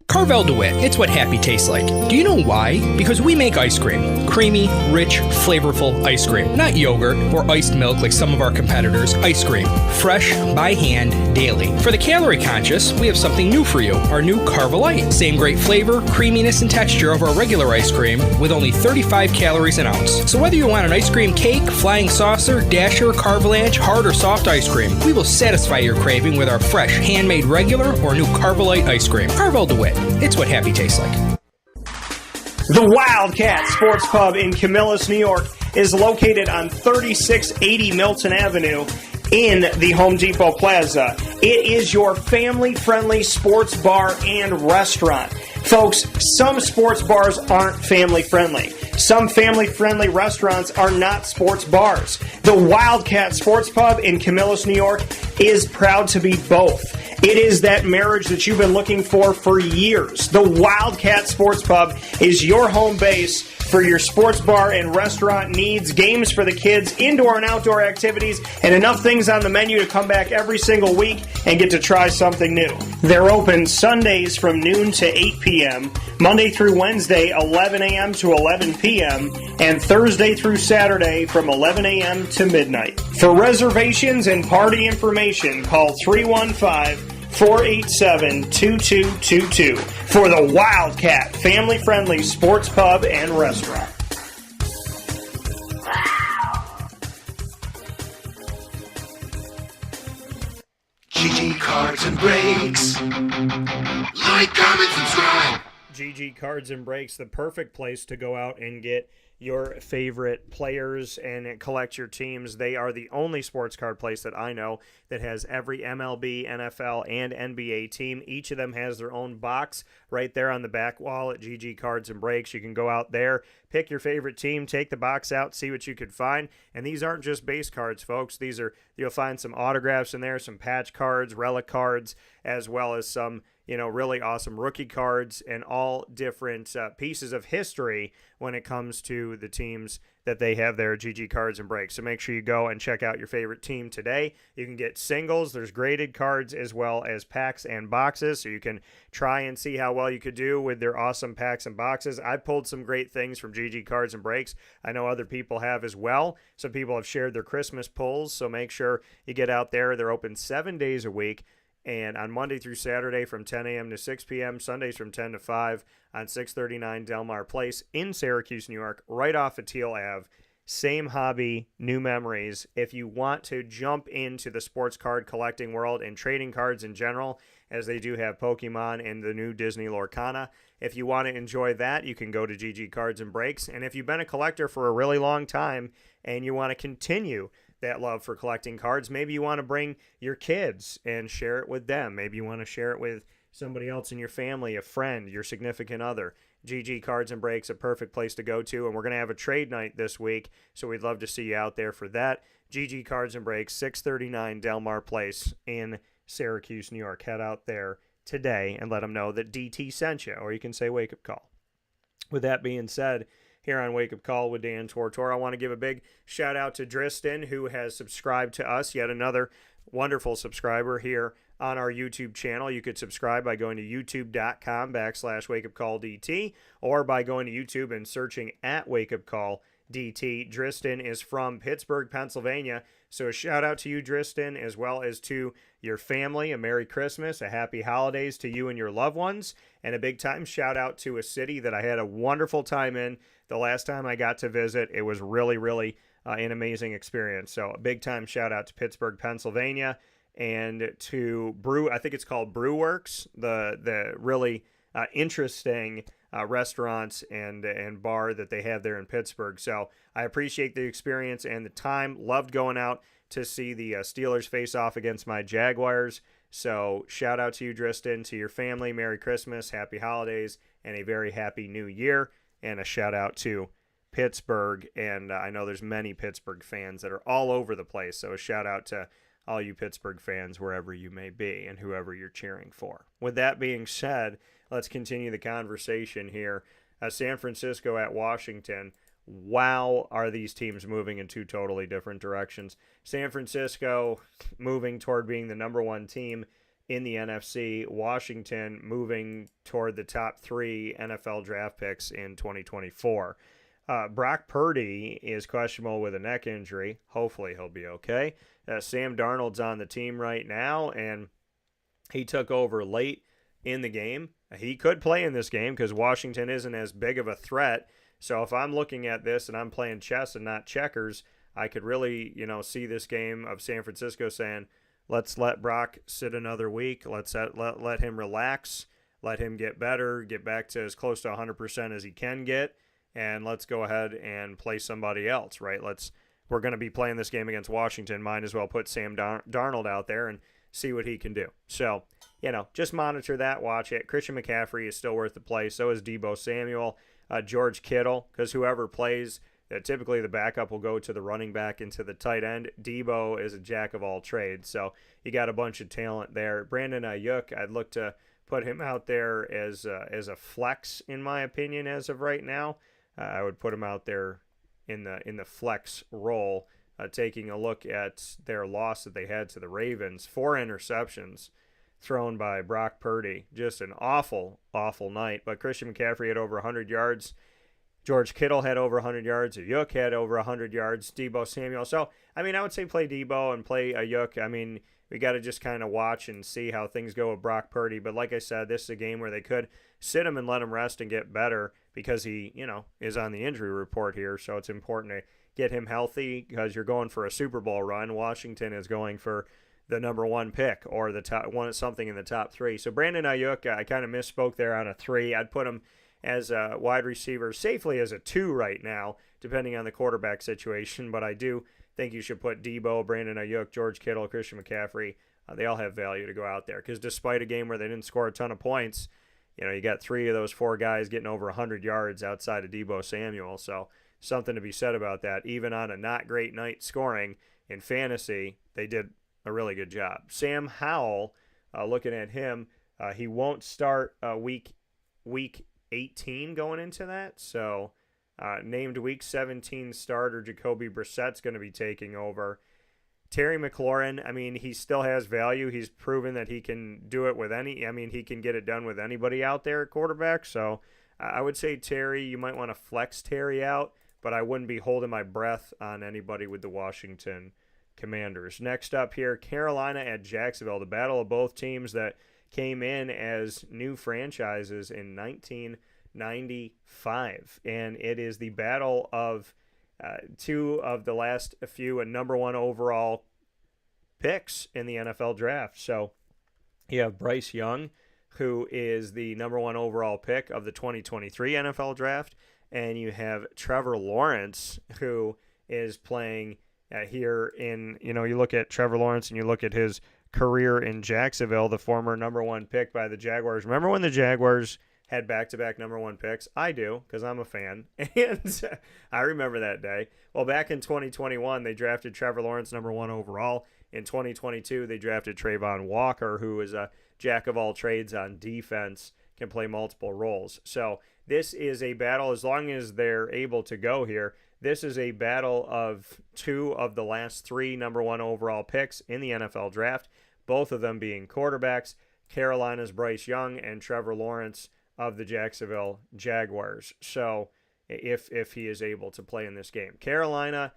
Carvel DeWitt, it's what happy tastes like. Do you know why? Because we make ice cream. Creamy, rich, flavorful ice cream. Not yogurt or iced milk like some of our competitors. Ice cream. Fresh, by hand, daily. For the calorie conscious, we have something new for you. Our new Carvelite. Same great flavor, creaminess, and texture of our regular ice cream with only 35 calories an ounce. So whether you want an ice cream cake, flying saucer, dasher, carvalanche, hard or soft ice cream, we will satisfy your craving with our fresh, handmade regular or new Carvelite ice cream. Carvel DeWitt. It's what happy tastes like. The Wildcat Sports Pub in Camillus, New York is located on 3680 Milton Avenue in the Home Depot Plaza. It is your family-friendly sports bar and restaurant. Folks, some sports bars aren't family-friendly. Some family-friendly restaurants are not sports bars. The Wildcat Sports Pub in Camillus, New York is proud to be both. It is that marriage that you've been looking for years. The Wildcat Sports Pub is your home base for your sports bar and restaurant needs, games for the kids, indoor and outdoor activities, and enough things on the menu to come back every single week and get to try something new. They're open Sundays from noon to 8 p.m., Monday through Wednesday, 11 a.m. to 11 p.m., and Thursday through Saturday from 11 a.m. to midnight. For reservations and party information, call 315 487-2222 for the Wildcat family-friendly sports pub and restaurant. GG Cards and Breaks. Like, comment, subscribe. GG Cards and Breaks, the perfect place to go out and get your favorite players and collect your teams. They are the only sports card place that I know that has every MLB, NFL, and NBA team. Each of them has their own box right there on the back wall at GG Cards and Breaks. You can go out there, pick your favorite team, take the box out, see what you could find. And these aren't just base cards, folks. You'll find some autographs in there, some patch cards, relic cards, as well as some really awesome rookie cards and all different pieces of history when it comes to the teams that they have there at GG Cards and Breaks. So make sure you go and check out your favorite team today. You can get singles. There's graded cards as well as packs and boxes, so you can try and see how well you could do with their awesome packs and boxes. I've pulled some great things from GG Cards and Breaks. I know other people have as well. Some people have shared their Christmas pulls, so make sure you get out there. They're open 7 days a week. And on Monday through Saturday from 10 a.m. to 6 p.m., Sundays from 10 to 5 on 639 Delmar Place in Syracuse, New York, right off of Teal Ave. Same hobby, new memories. If you want to jump into the sports card collecting world and trading cards in general, as they do have Pokemon and the new Disney Lorcana, if you want to enjoy that, you can go to GG Cards and Breaks. And if you've been a collector for a really long time and you want to continue that love for collecting cards, maybe you want to bring your kids and share it with them. Maybe you want to share it with somebody else in your family, a friend, your significant other. GG Cards and Breaks, a perfect place to go to, and we're going to have a trade night this week, so we'd love to see you out there for that. GG Cards and Breaks, 639 Delmar Place in Syracuse, New York. Head out there today and let them know that DT sent you, or you can say Wake Up Call. With that being said, here on Wake Up Call with Dan Tortora, I want to give a big shout out to Driston, who has subscribed to us, yet another wonderful subscriber here on our YouTube channel. You could subscribe by going to youtube.com/wakeupcalldt or by going to YouTube and searching at Wake Up Call DT. Driston is from Pittsburgh, Pennsylvania. So a shout out to you, Driston, as well as to your family. A Merry Christmas, a Happy Holidays to you and your loved ones. And a big time shout out to a city that I had a wonderful time in the last time I got to visit. It was really, really an amazing experience. So a big time shout out to Pittsburgh, Pennsylvania, and to I think it's called Brewworks, the really interesting restaurants and bar that they have there in Pittsburgh. So I appreciate the experience and the time. Loved going out to see the Steelers face off against my Jaguars. So shout out to you, Driston, to your family. Merry Christmas, Happy Holidays, and a very happy New Year. And a shout out to Pittsburgh. And I know there's many Pittsburgh fans that are all over the place. So a shout out to all you Pittsburgh fans, wherever you may be and whoever you're cheering for. With that being said, let's continue the conversation here. San Francisco at Washington. Wow, are these teams moving in two totally different directions. San Francisco moving toward being the number one team in the NFC. Washington moving toward the top 3 NFL draft picks in 2024. Brock Purdy is questionable with a neck injury. Hopefully he'll be okay. Sam Darnold's on the team right now, and he took over late in the game. He could play in this game because Washington isn't as big of a threat. So if I'm looking at this and I'm playing chess and not checkers, I could really, see this game of San Francisco saying, let's let Brock sit another week. Let's let him relax, let him get better, get back to as close to 100% as he can get, and let's go ahead and play somebody else, right? We're going to be playing this game against Washington. Might as well put Sam Darnold out there and see what he can do. So, just monitor that, watch it. Christian McCaffrey is still worth the play. So is Deebo Samuel, George Kittle, because whoever plays, typically the backup will go to the running back and to the tight end. Deebo is a jack of all trades, so you got a bunch of talent there. Brandon Ayuk, I'd look to put him out there as a flex, in my opinion, as of right now. I would put him out there in the flex role, taking a look at their loss that they had to the Ravens. 4 interceptions thrown by Brock Purdy. Just an awful, awful night. But Christian McCaffrey had over 100 yards. George Kittle had over 100 yards. Ayuk had over 100 yards. Deebo Samuel. So, I would say play Deebo and play Ayuk. we got to just kind of watch and see how things go with Brock Purdy. But like I said, this is a game where they could sit him and let him rest and get better because he, is on the injury report here. So it's important to get him healthy because you're going for a Super Bowl run. Washington is going for the number 1 pick or the top one, something in the top 3. So Brandon Ayuk, I kind of misspoke there on a 3. I'd put him as a wide receiver safely as a 2 right now, depending on the quarterback situation. But I do think you should put Debo, Brandon Ayuk, George Kittle, Christian McCaffrey. They all have value to go out there because despite a game where they didn't score a ton of points, you got 3 of those 4 guys getting over 100 yards outside of Debo Samuel. So something to be said about that. Even on a not great night scoring in fantasy, they did a really good job. Sam Howell, looking at him, he won't start week 18 going into that. So named week 17 starter Jacoby Brissett's going to be taking over. Terry McLaurin, he still has value. He's proven that he can do it with he can get it done with anybody out there at quarterback. So I would say Terry, you might want to flex Terry out, but I wouldn't be holding my breath on anybody with the Washington Commanders. Next up here, Carolina at Jacksonville, the battle of both teams that came in as new franchises in 1995. And it is the battle of 2 of the last few and number 1 overall picks in the NFL draft. So you have Bryce Young, who is the number 1 overall pick of the 2023 NFL draft. And you have Trevor Lawrence, who is playing here in, you look at Trevor Lawrence and you look at his career in Jacksonville, the former number 1 pick by the Jaguars. Remember when the Jaguars had back-to-back number 1 picks? I do, because I'm a fan, and I remember that day. Well, back in 2021, they drafted Trevor Lawrence number 1 overall. In 2022, they drafted Trayvon Walker, who is a jack of all trades on defense, can play multiple roles. So this is a battle, as long as they're able to go here, this is a battle of 2 of the last 3 number 1 overall picks in the NFL draft, both of them being quarterbacks, Carolina's Bryce Young and Trevor Lawrence of the Jacksonville Jaguars. So if he is able to play in this game. Carolina,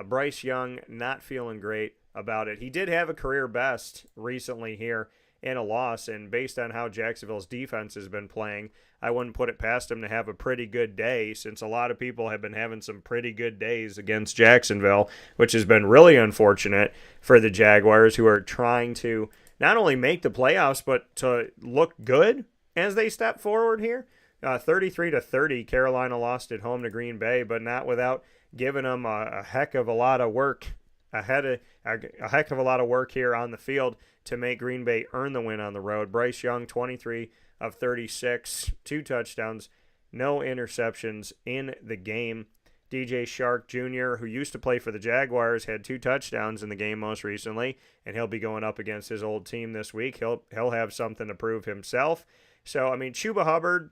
Bryce Young, not feeling great about it. He did have a career best recently here in a loss, and based on how Jacksonville's defense has been playing, I wouldn't put it past him to have a pretty good day, since a lot of people have been having some pretty good days against Jacksonville, which has been really unfortunate for the Jaguars, who are trying to not only make the playoffs, but to look good as they step forward here. 33-30, Carolina lost at home to Green Bay, but not without giving them a heck of a lot of work a heck of a lot of work here on the field to make Green Bay earn the win on the road. Bryce Young, 23 of 36, 2 touchdowns, no interceptions in the game. DJ Shark Jr., who used to play for the Jaguars, had 2 touchdowns in the game most recently, and he'll be going up against his old team this week. He'll have something to prove himself. So, Chuba Hubbard,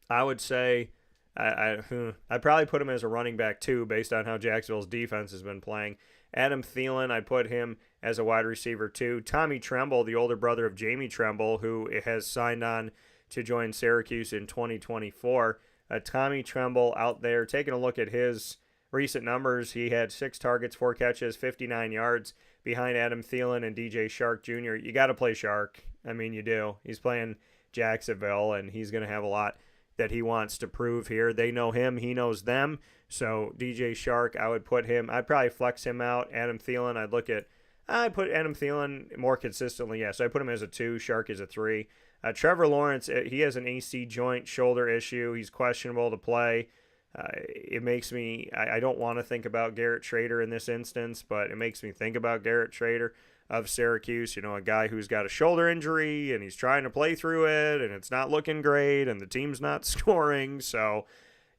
I would say I'd probably put him as a running back too, based on how Jacksonville's defense has been playing. Adam Thielen, I put him as a wide receiver too. Tommy Tremble, the older brother of Jamie Tremble, who has signed on to join Syracuse in 2024. Tommy Tremble out there, taking a look at his recent numbers, he had 6 targets, 4 catches, 59 yards behind Adam Thielen and DJ Shark Jr. You got to play Shark. You do. He's playing Jacksonville, and he's going to have a lot that he wants to prove here. They know him, he knows them. So DJ Shark, I would put him, I'd probably flex him out. Adam Thielen, I'd put Adam Thielen more consistently. Yes, I put him as a 2, Shark is a 3. Trevor Lawrence, he has an AC joint shoulder issue. He's questionable to play. It makes me, I don't want to think about Garrett Schrader in this instance, but it makes me think about Garrett Schrader of Syracuse, a guy who's got a shoulder injury and he's trying to play through it and it's not looking great and the team's not scoring. So,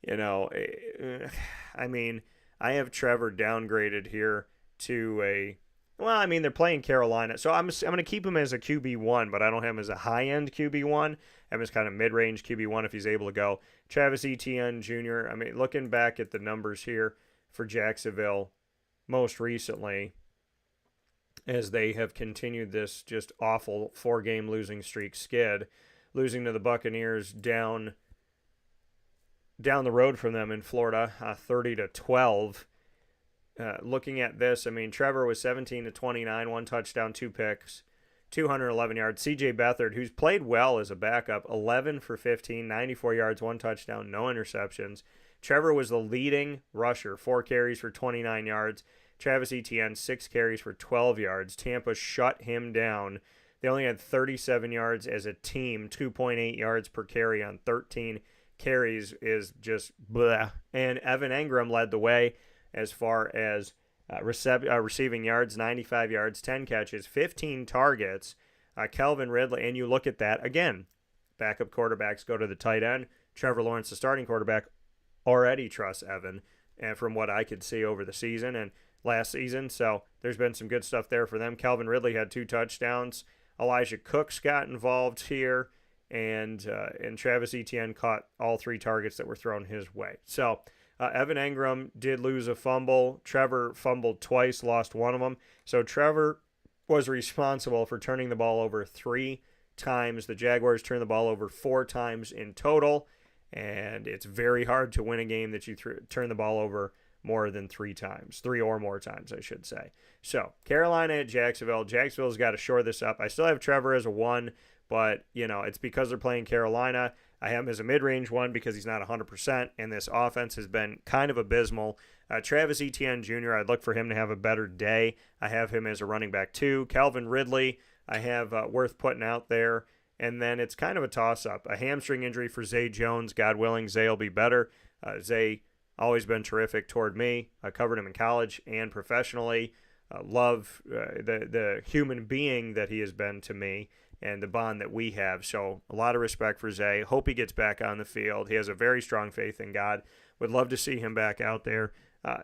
I have Trevor downgraded here to they're playing Carolina. So I'm going to keep him as a QB1, but I don't have him as a high-end QB1. I have him as kind of mid-range QB1 if he's able to go. Travis Etienne Jr., looking back at the numbers here for Jacksonville most recently, as they have continued this just awful 4-game losing streak skid, losing to the Buccaneers down the road from them in Florida, 30-12. looking at this, I mean, Trevor was 17 to 29, 1 touchdown, 2 picks, 211 yards. C.J. Beathard, who's played well as a backup, 11 for 15, 94 yards, 1 touchdown, no interceptions. Trevor was the leading rusher, 4 carries for 29 yards. Travis Etienne, 6 carries for 12 yards. Tampa shut him down. They only had 37 yards as a team, 2.8 yards per carry on 13 carries is just blah. And Evan Engram led the way as far as receiving yards, 95 yards, 10 catches, 15 targets. Calvin Ridley, and you look at that, again, backup quarterbacks go to the tight end. Trevor Lawrence, the starting quarterback, already trusts Evan, and from what I could see over the season and last season. So there's been some good stuff there for them. Calvin Ridley had 2 touchdowns. Elijah Cooks got involved here, and Travis Etienne caught all 3 targets that were thrown his way. So Evan Engram did lose a fumble. Trevor fumbled twice, lost one of them. So Trevor was responsible for turning the ball over 3 times. The Jaguars turned the ball over 4 times in total, and it's very hard to win a game that you turn the ball over more than 3 times. 3 or more times, I should say. So, Carolina at Jacksonville. Jacksonville's got to shore this up. I still have Trevor as a 1, but, it's because they're playing Carolina. I have him as a mid-range 1 because he's not 100%, and this offense has been kind of abysmal. Travis Etienne Jr., I'd look for him to have a better day. I have him as a running back 2. Calvin Ridley, I have worth putting out there. And then it's kind of a toss-up. A hamstring injury for Zay Jones. God willing, Zay will be better. Zay always been terrific toward me. I covered him in college and professionally. Love the human being that he has been to me and the bond that we have. So a lot of respect for Zay. Hope he gets back on the field. He has a very strong faith in God. Would love to see him back out there.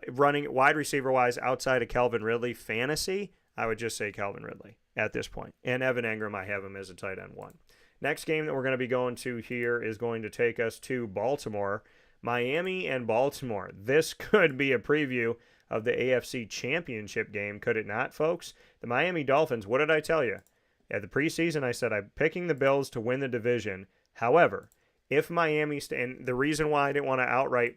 Running wide receiver-wise outside of Calvin Ridley, fantasy, I would just say Calvin Ridley at this point. And Evan Engram, I have him as a tight end 1. Next game that we're going to be going to here is going to take us to Baltimore. Miami and Baltimore. This could be a preview of the AFC Championship game, could it not, folks? The Miami Dolphins, what did I tell you? At the preseason, I said I'm picking the Bills to win the division. However, if Miami, and the reason why I didn't want to outright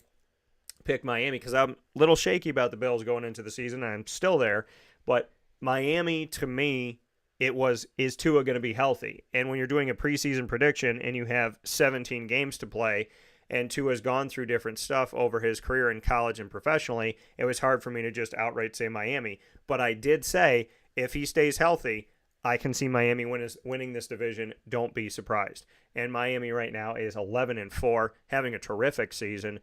pick Miami, because I'm a little shaky about the Bills going into the season, and I'm still there, but Miami, to me, is Tua going to be healthy? And when you're doing a preseason prediction and you have 17 games to play, and Tua's gone through different stuff over his career in college and professionally, it was hard for me to just outright say Miami. But I did say, if he stays healthy, I can see Miami winning this division. Don't be surprised. And Miami right now is 11-4, having a terrific season.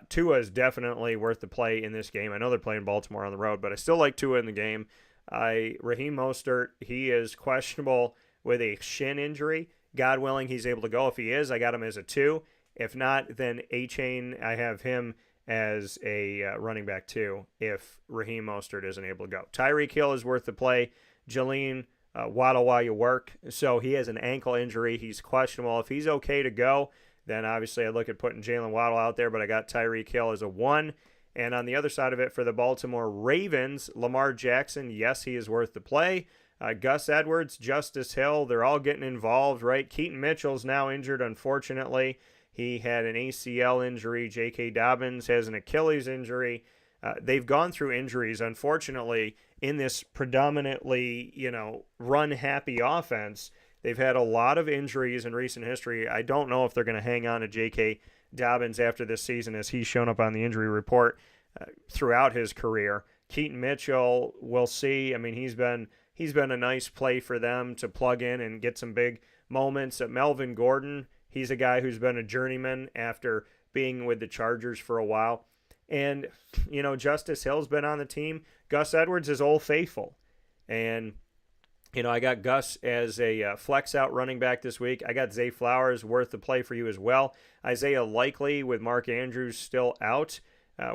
Tua is definitely worth the play in this game. I know they're playing Baltimore on the road, but I still like Tua in the game. Raheem Mostert, he is questionable with a shin injury. God willing, he's able to go. If he is, I got him as a 2. If not, then A-Chain, I have him as a running back 2 if Raheem Mostert isn't able to go. Tyreek Hill is worth the play. Jalen waddle while you work. So he has an ankle injury. He's questionable. If he's okay to go, then obviously I look at putting Jalen Waddle out there, but I got Tyreek Hill as a 1. And on the other side of it, for the Baltimore Ravens, Lamar Jackson, yes, he is worth the play. Gus Edwards, Justice Hill, they're all getting involved, right? Keaton Mitchell's now injured, unfortunately. He had an ACL injury. J.K. Dobbins has an Achilles injury. They've gone through injuries, unfortunately, in this predominantly, run-happy offense. They've had a lot of injuries in recent history. I don't know if they're going to hang on to J.K. Dobbins after this season, as he's shown up on the injury report throughout his career. Keaton Mitchell, we'll see. I mean, he's been a nice play for them to plug in and get some big moments. Melvin Gordon, he's a guy who's been a journeyman after being with the Chargers for a while. And, Justice Hill's been on the team. Gus Edwards is Old Faithful. And, I got Gus as a flex out running back this week. I got Zay Flowers worth the play for you as well. Isaiah Likely with Mark Andrews still out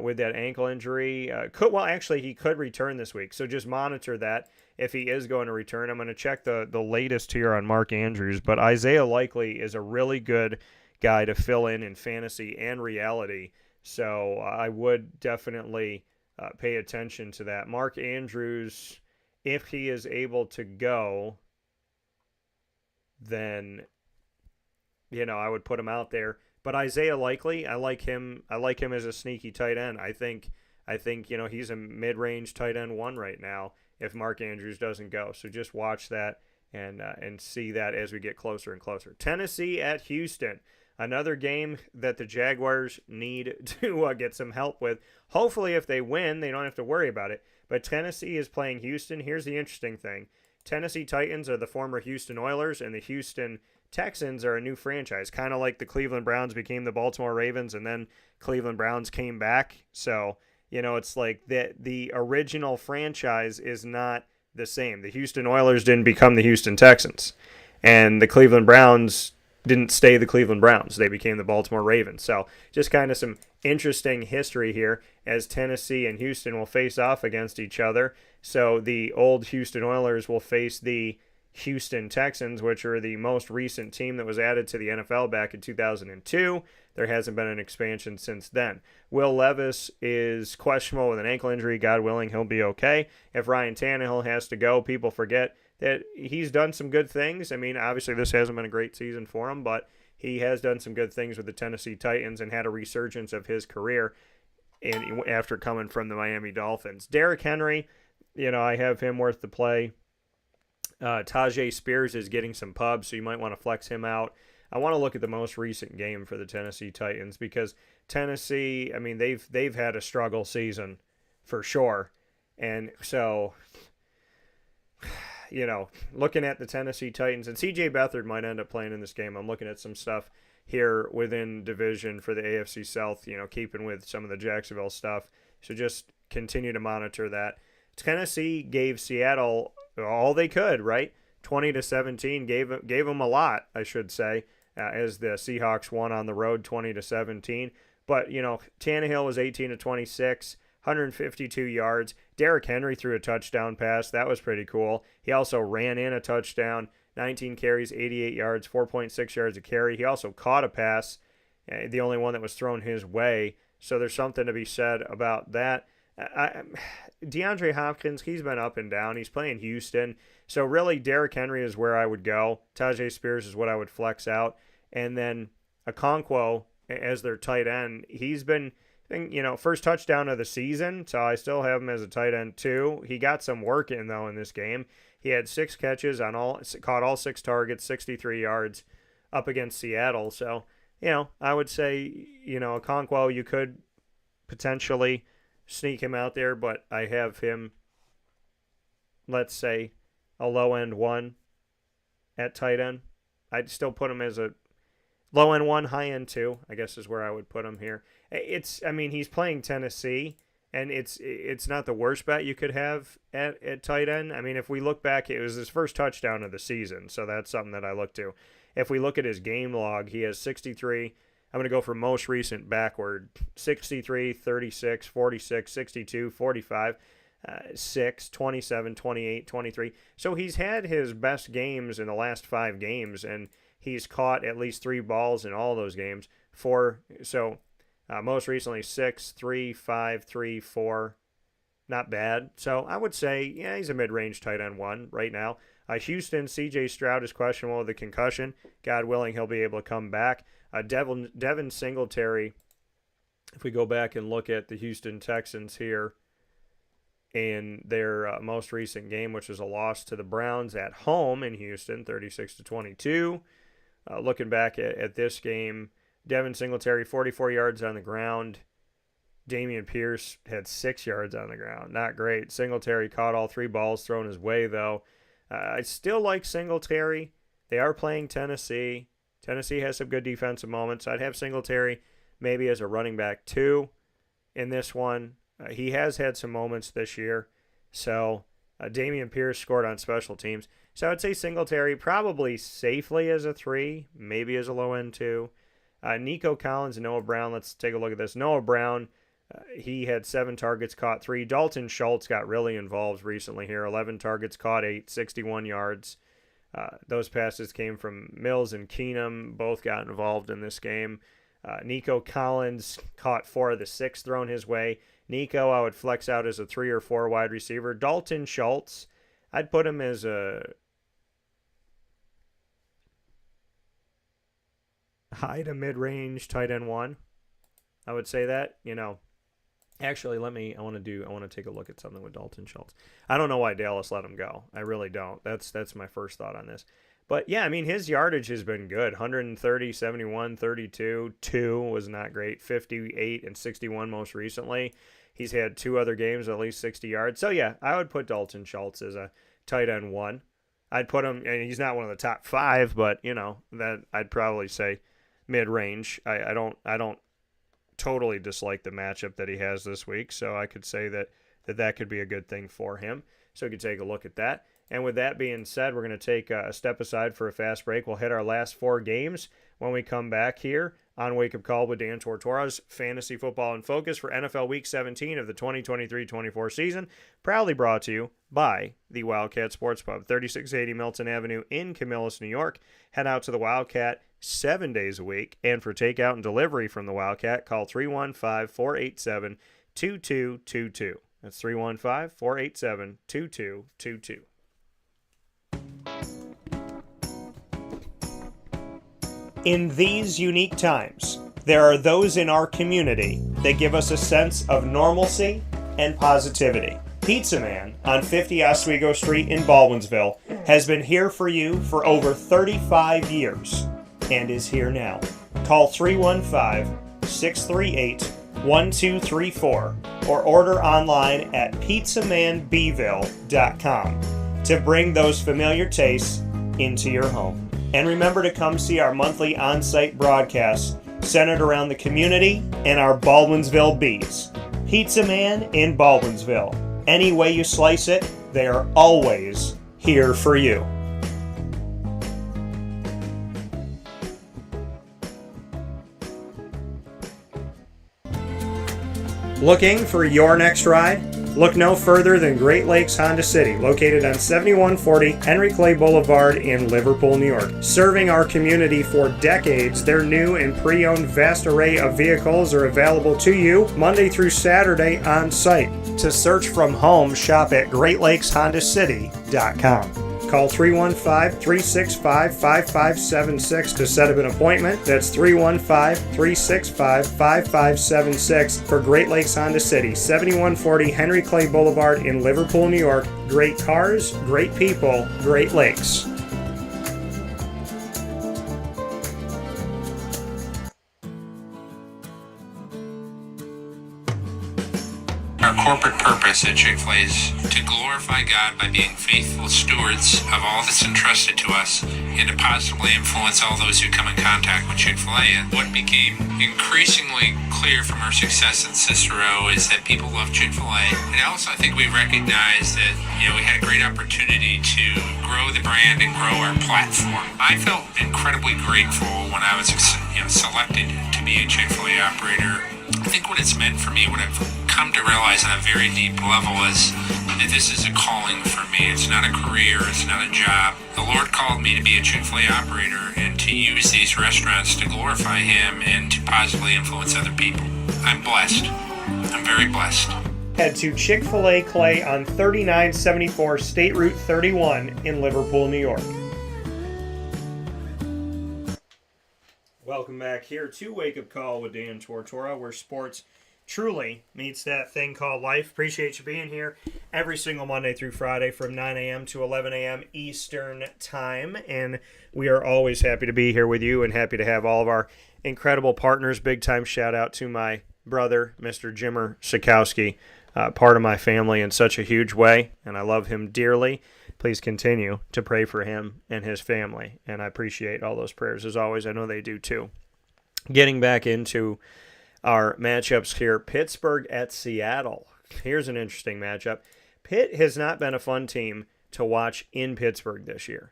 with that ankle injury. He could return this week. So just monitor that if he is going to return. I'm going to check the latest here on Mark Andrews. But Isaiah Likely is a really good guy to fill in fantasy and reality. So I would definitely pay attention to that. Mark Andrews, if he is able to go, then, I would put him out there. But Isaiah Likely, I like him as a sneaky tight end. I think I think, he's a mid-range tight end 1 right now if Mark Andrews doesn't go. So just watch that and see that as we get closer and closer. Tennessee at Houston. Another game that the Jaguars need to get some help with. Hopefully, if they win, they don't have to worry about it. But Tennessee is playing Houston. Here's the interesting thing. Tennessee Titans are the former Houston Oilers, and the Houston Texans are a new franchise, kind of like the Cleveland Browns became the Baltimore Ravens, and then Cleveland Browns came back. So, it's like the original franchise is not the same. The Houston Oilers didn't become the Houston Texans, and the Cleveland Browns didn't stay the Cleveland Browns. They became the Baltimore Ravens. So just kind of some interesting history here as Tennessee and Houston will face off against each other. So the old Houston Oilers will face the Houston Texans, which are the most recent team that was added to the NFL back in 2002. There hasn't been an expansion since then. Will Levis is questionable with an ankle injury. God willing, he'll be okay. If Ryan Tannehill has to go, people forget that he's done some good things. I mean, obviously this hasn't been a great season for him, but he has done some good things with the Tennessee Titans and had a resurgence of his career after coming from the Miami Dolphins. Derrick Henry, I have him worth the play. Tajay Spears is getting some pubs, so you might want to flex him out. I want to look at the most recent game for the Tennessee Titans because Tennessee, I mean, they've had a struggle season for sure. And so, looking at the Tennessee Titans, and C.J. Beathard might end up playing in this game. I'm looking at some stuff here within division for the AFC South, keeping with some of the Jacksonville stuff. So just continue to monitor that. Tennessee gave Seattle all they could, right? 20-17, gave them a lot, I should say, as the Seahawks won on the road 20-17. But, Tannehill was 18-26. 152 yards. Derrick Henry threw a touchdown pass. That was pretty cool. He also ran in a touchdown. 19 carries, 88 yards, 4.6 yards a carry. He also caught a pass, the only one that was thrown his way. So there's something to be said about that. DeAndre Hopkins, he's been up and down. He's playing Houston. So really, Derrick Henry is where I would go. Tajay Spears is what I would flex out. And then Okonkwo as their tight end. He's been first touchdown of the season, so I still have him as a tight end too. He got some work in, though, in this game. He had 6 catches, caught all 6 targets, 63 yards up against Seattle. So, I would say, Okonkwo, you could potentially sneak him out there, but I have him, let's say, a low-end 1 at tight end. I'd still put him as a low-end 1, high-end 2, I guess is where I would put him here. He's playing Tennessee, and it's not the worst bet you could have at tight end. I mean, if we look back, it was his first touchdown of the season, so that's something that I look to. If we look at his game log, he has 63. I'm going to go from most recent backward. 63, 36, 46, 62, 45, 6, 27, 28, 23. So he's had his best games in the last 5 games, and he's caught at least 3 balls in all those games. Most recently, 6, 3, 5, 3, 4. Not bad. So I would say, he's a mid-range tight end 1 right now. Houston, C.J. Stroud is questionable with a concussion. God willing, he'll be able to come back. Devin Singletary, if we go back and look at the Houston Texans here in their most recent game, which was a loss to the Browns at home in Houston, 36-22. Looking back at this game, Devin Singletary, 44 yards on the ground. Dameon Pierce had 6 yards on the ground. Not great. Singletary caught all 3 balls thrown his way, though. I still like Singletary. They are playing Tennessee. Tennessee has some good defensive moments. I'd have Singletary maybe as a running back 2 in this one. He has had some moments this year. So Dameon Pierce scored on special teams. So I'd say Singletary probably safely as a 3, maybe as a low-end 2. Nico Collins and Noah Brown, let's take a look at this. Noah Brown, he had 7 targets, caught 3. Dalton Schultz got really involved recently here. 11 targets, caught 8, 61 yards. Those passes came from Mills and Keenum. Both got involved in this game. Nico Collins caught 4 of the 6 thrown his way. Nico, I would flex out as a 3 or 4 wide receiver. Dalton Schultz, I'd put him as a high to mid-range tight end 1. I would say that, Actually, I want to take a look at something with Dalton Schultz. I don't know why Dallas let him go. I really don't. That's my first thought on this. But yeah, I mean, his yardage has been good. 130, 71, 32, 2 was not great. 58 and 61 most recently. He's had 2 other games at least 60 yards. So yeah, I would put Dalton Schultz as a tight end 1. I'd put him, and he's not one of the top 5, but that I'd probably say mid-range. I don't totally dislike the matchup that he has this week, so I could say that could be a good thing for him. So we could take a look at that. And with that being said, we're going to take a step aside for a fast break. We'll hit our last 4 games when we come back here on Wake Up Call with Dan Tortora's Fantasy Football in Focus for NFL Week 17 of the 2023-24 season, proudly brought to you by the Wildcat Sports Pub, 3680 Milton Avenue in Camillus, New York. Head out to the Wildcat 7 days a week, and for takeout and delivery from the Wildcat, call 315-487-2222. That's 315-487-2222. In these unique times, there are those in our community that give us a sense of normalcy and positivity. Pizza Man on 50 Oswego Street in Baldwinsville has been here for you for over 35 years and is here now. Call 315-638-1234 or order online at pizzamanbville.com to bring those familiar tastes into your home. And remember to come see our monthly on-site broadcasts centered around the community and our Baldwinsville Bees. Pizza Man in Baldwinsville. Any way you slice it, they are always here for you. Looking for your next ride? Look no further than Great Lakes Honda City, located on 7140 Henry Clay Boulevard in Liverpool, New York. Serving our community for decades, their new and pre-owned vast array of vehicles are available to you Monday through Saturday on site. To search from home, shop at GreatLakesHondaCity.com. Call 315-365-5576 to set up an appointment. That's 315-365-5576 for Great Lakes Honda City, 7140 Henry Clay Boulevard in Liverpool, New York. Great cars, great people, Great Lakes. Our corporate purpose at Chick-fil-A is to glorify God by being faithful stewards of all that's entrusted to us and to positively influence all those who come in contact with Chick-fil-A. And what became increasingly clear from our success in Cicero is that people love Chick-fil-A. And also I think we recognized that we had a great opportunity to grow the brand and grow our platform. I felt incredibly grateful when I was selected to be a Chick-fil-A operator. I think what it's meant for me, what I've come to realize on a very deep level is that this is a calling for me. It's not a career. It's not a job. The Lord called me to be a Chick-fil-A operator and to use these restaurants to glorify Him and to positively influence other people. I'm blessed. I'm very blessed. Head to Chick-fil-A Clay on 3974 State Route 31 in Liverpool, New York. Welcome back here to Wake Up Call with Dan Tortora, where sports truly meets that thing called life. Appreciate you being here every single Monday through Friday from 9 a.m. to 11 a.m. Eastern Time. And we are always happy to be here with you and happy to have all of our incredible partners. Big time shout out to my brother, Mr. Jimmer Sikowski, part of my family in such a huge way, and I love him dearly. Please continue to pray for him and his family, and I appreciate all those prayers as always. I know they do too. Getting back into our matchups here, Pittsburgh at Seattle. Here's an interesting matchup. Pitt has not been a fun team to watch in Pittsburgh this year.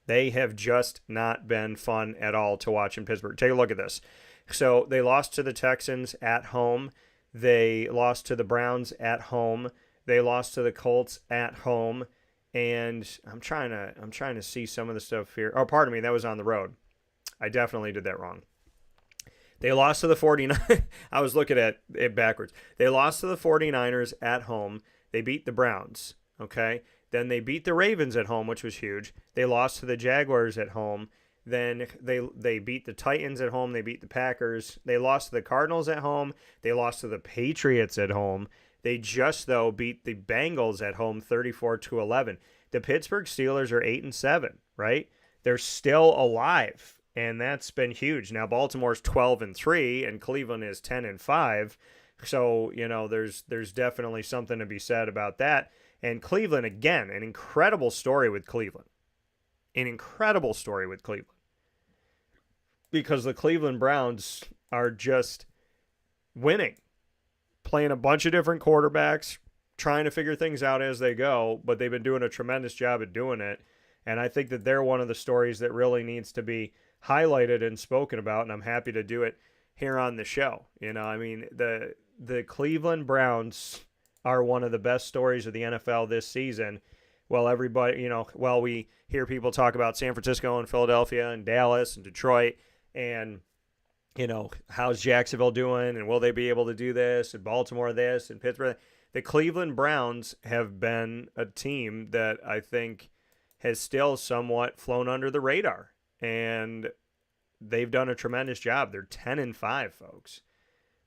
They have just not been fun at all to watch in Pittsburgh. Take a look at this. So they lost to the Texans at home. They lost to the Browns at home. They lost to the Colts at home. And I'm trying to see some of the stuff here. Oh, pardon me, that was on the road. I definitely did that wrong. They lost to the 49ers. I was looking at it backwards. They lost to the 49ers at home. They beat the Browns, okay? Then they beat the Ravens at home, which was huge. They lost to the Jaguars at home. Then they beat the Titans at home. They beat the Packers. They lost to the Cardinals at home. They lost to the Patriots at home. They just, though, beat the Bengals at home 34-11. The Pittsburgh Steelers are 8-7, right? They're still alive, and that's been huge. Now Baltimore's 12-3, and Cleveland is 10-5. So, there's definitely something to be said about that. And Cleveland, again, an incredible story with Cleveland. An incredible story with Cleveland. Because the Cleveland Browns are just winning. Playing a bunch of different quarterbacks, trying to figure things out as they go, but they've been doing a tremendous job at doing it. And I think that they're one of the stories that really needs to be highlighted and spoken about, and I'm happy to do it here on the show. The Cleveland Browns are one of the best stories of the NFL this season. Well, everybody, we hear people talk about San Francisco and Philadelphia and Dallas and Detroit and, how's Jacksonville doing and will they be able to do this and Baltimore this and Pittsburgh. The Cleveland Browns have been a team that I think has still somewhat flown under the radar, and they've done a tremendous job. They're 10-5, folks.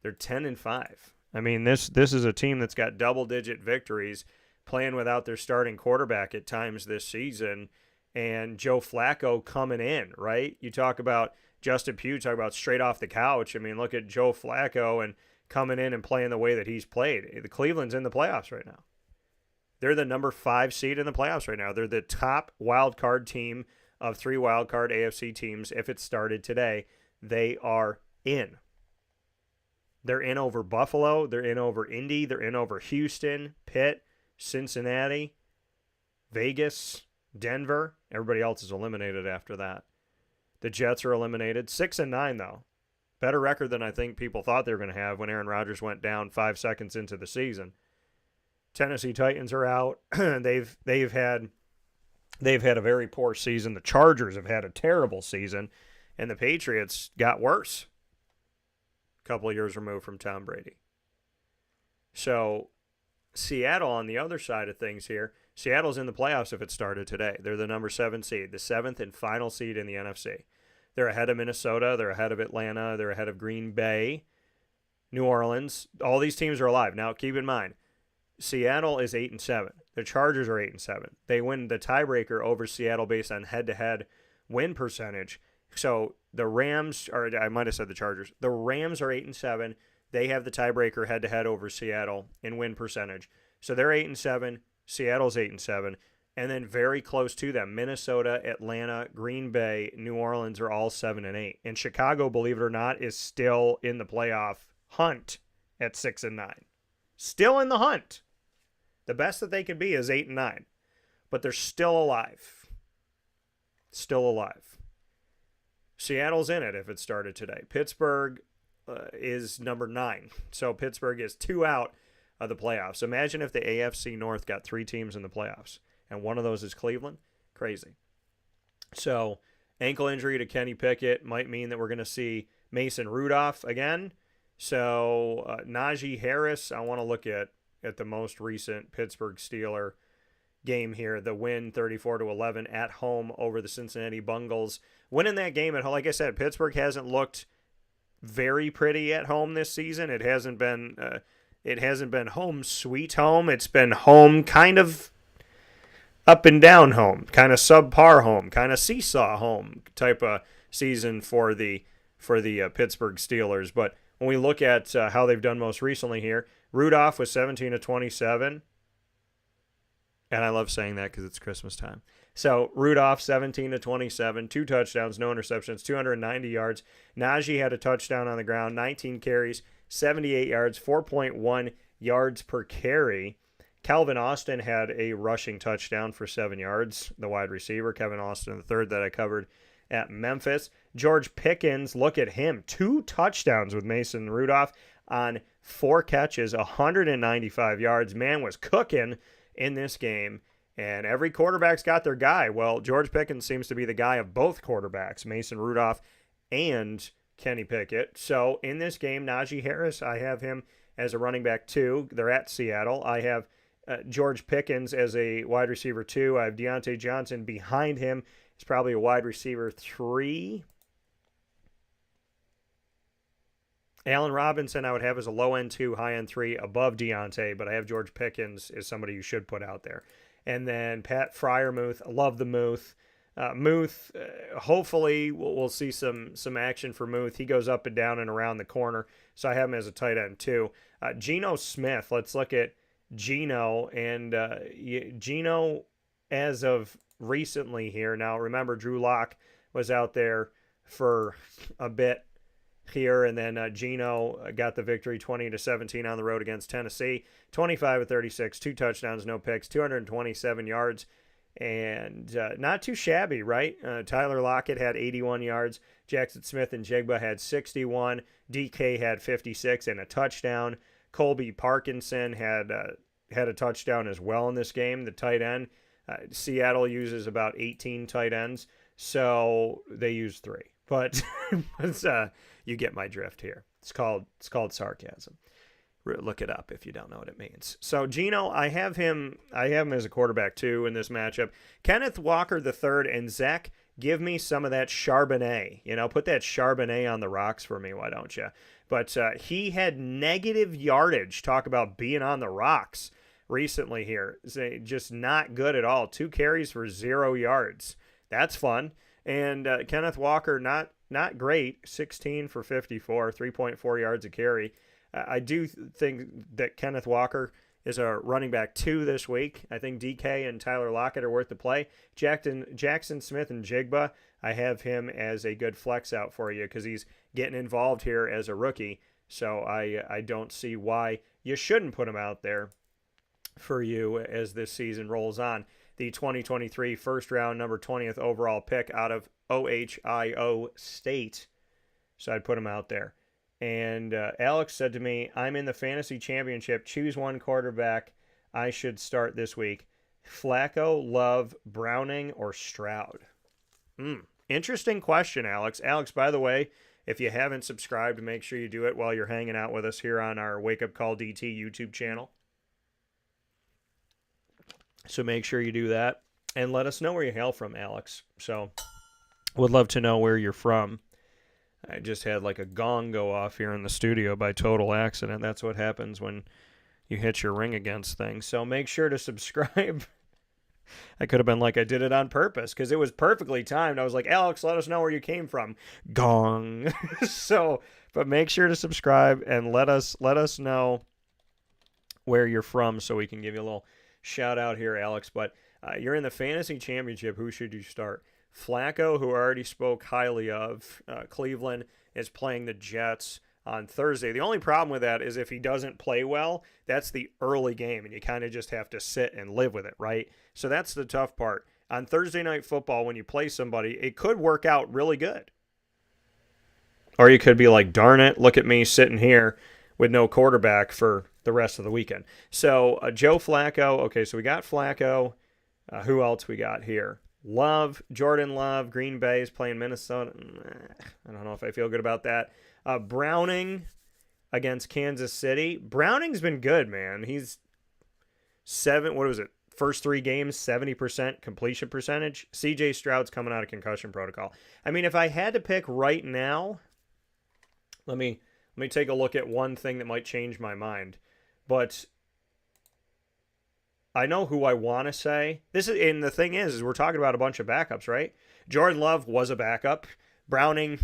They're 10-5. I mean, this is a team that's got double-digit victories, playing without their starting quarterback at times this season, and Joe Flacco coming in, right? You talk about Justin Pugh, talk about straight off the couch. I mean, look at Joe Flacco and coming in and playing the way that he's played. The Cleveland's in the playoffs right now. They're the number 5 seed in the playoffs right now. They're the top wild card team of 3 wild card AFC teams. If it started today, they are in. They're in over Buffalo. They're in over Indy. They're in over Houston, Pitt, Cincinnati, Vegas, Denver. Everybody else is eliminated after that. The Jets are eliminated. 6-9, though. Better record than I think people thought they were going to have when Aaron Rodgers went down 5 seconds into the season. Tennessee Titans are out. They've had a very poor season. The Chargers have had a terrible season, and the Patriots got worse. A couple of years removed from Tom Brady. So Seattle on the other side of things here. Seattle's in the playoffs if it started today. They're the number 7 seed, the 7th and final seed in the NFC. They're ahead of Minnesota. They're ahead of Atlanta. They're ahead of Green Bay, New Orleans. All these teams are alive. Now, keep in mind, Seattle is 8-7. The Chargers are 8-7. They win the tiebreaker over Seattle based on head-to-head win percentage. So the Rams, or I might have said the Chargers. The Rams are 8-7. They have the tiebreaker head-to-head over Seattle in win percentage. So they're 8-7. Seattle's 8-7. And then very close to them, Minnesota, Atlanta, Green Bay, New Orleans are all 7-8. And Chicago, believe it or not, is still in the playoff hunt at 6-9. Still in the hunt. The best that they can be is 8-9. But they're still alive. Still alive. Seattle's in it if it started today. Pittsburgh is number 9. So Pittsburgh is 2 out of the playoffs. Imagine if the AFC North got 3 teams in the playoffs, and one of those is Cleveland. Crazy. So ankle injury to Kenny Pickett might mean that we're going to see Mason Rudolph again. So Najee Harris, I want to look at the most recent Pittsburgh Steeler game here. The win 34-11 at home over the Cincinnati Bengals. Winning that game at home, like I said, Pittsburgh hasn't looked very pretty at home this season. It hasn't been home sweet home. It's been home kind of up and down home, kind of subpar home, kind of seesaw home type of season for the Pittsburgh Steelers. But when we look at how they've done most recently here, Rudolph was 17-27. And I love saying that because it's Christmas time. So Rudolph, 17-27, 2 touchdowns, no interceptions, 290 yards. Najee had a touchdown on the ground, 19 carries, 78 yards, 4.1 yards per carry. Calvin Austin had a rushing touchdown for 7 yards, the wide receiver. Kevin Austin, the third that I covered at Memphis. George Pickens, look at him. 2 touchdowns with Mason Rudolph on 4 catches, 195 yards. Man was cooking in this game, and every quarterback's got their guy. Well, George Pickens seems to be the guy of both quarterbacks, Mason Rudolph and Kenny Pickett. So in this game, Najee Harris, I have him as a running back 2. They're at Seattle. I have George Pickens as a wide receiver 2. I have Deontay Johnson behind him It's probably a wide receiver 3. Allen Robinson I would have as a low end 2, high end 3 above Deontay, but I have George Pickens as somebody you should put out there. And then Pat Fryermuth, I love the Muth. Muth, hopefully we'll see some action for Muth. He goes up and down and around the corner, so I have him as a tight end too. Geno Smith, let's look at Geno. And Geno, as of recently here, now remember Drew Lock was out there for a bit here, and then Geno got the victory 20-17 on the road against Tennessee. 25 of 36, 2 touchdowns, no picks, 227 yards. And not too shabby, right? Tyler Lockett had 81 yards. Jackson Smith and Jigba had 61. DK had 56 and a touchdown. Colby Parkinson had a touchdown as well in this game, the tight end. Seattle uses about 18 tight ends, so they use 3. But you get my drift here. It's called sarcasm. Look it up if you don't know what it means. So Geno, I have him as a quarterback too in this matchup. Kenneth Walker III and Zach, give me some of that Charbonnet. Put that Charbonnet on the rocks for me, why don't you? But he had negative yardage. Talk about being on the rocks recently here. Just not good at all. 2 carries for 0 yards. That's fun. And Kenneth Walker, not great. 16 for 54, 3.4 yards a carry. I do think that Kenneth Walker is a running back 2 this week. I think DK and Tyler Lockett are worth the play. Jackson Smith and Jigba, I have him as a good flex out for you because he's getting involved here as a rookie. So I don't see why you shouldn't put him out there for you as this season rolls on. The 2023 first round, number 20th overall pick out of OHIO State. So I'd put him out there. And Alex said to me, I'm in the fantasy championship. Choose one quarterback I should start this week. Flacco, Love, Browning, or Stroud? Interesting question, Alex. Alex, by the way, if you haven't subscribed, make sure you do it while you're hanging out with us here on our Wake Up Call DT YouTube channel. So make sure you do that. And let us know where you hail from, Alex. So would love to know where you're from. I just had like a gong go off here in the studio by total accident. That's what happens when you hit your ring against things. So make sure to subscribe. I could have been like I did it on purpose because it was perfectly timed. I was like, Alex, let us know where you came from. Gong. But make sure to subscribe and let us know where you're from so we can give you a little shout out here, Alex. But you're in the fantasy championship. Who should you start? Flacco, who I already spoke highly of. Cleveland is playing the Jets on Thursday. The only problem with that is if he doesn't play well, that's the early game, and you kind of just have to sit and live with it, right? So that's the tough part. On Thursday Night Football, when you play somebody, it could work out really good. Or you could be like, darn it, look at me sitting here with no quarterback for the rest of the weekend. So Joe Flacco, okay, so we got Flacco. Who else we got here? Jordan Love, Green Bay is playing Minnesota. I don't know if I feel good about that. Browning against Kansas City. Browning's been good, man. He's first 3 games, 70% completion percentage. CJ Stroud's coming out of concussion protocol. I mean, if I had to pick right now, let me take a look at one thing that might change my mind. But I know who I want to say. And the thing is we're talking about a bunch of backups, right? Jordan Love was a backup. Browning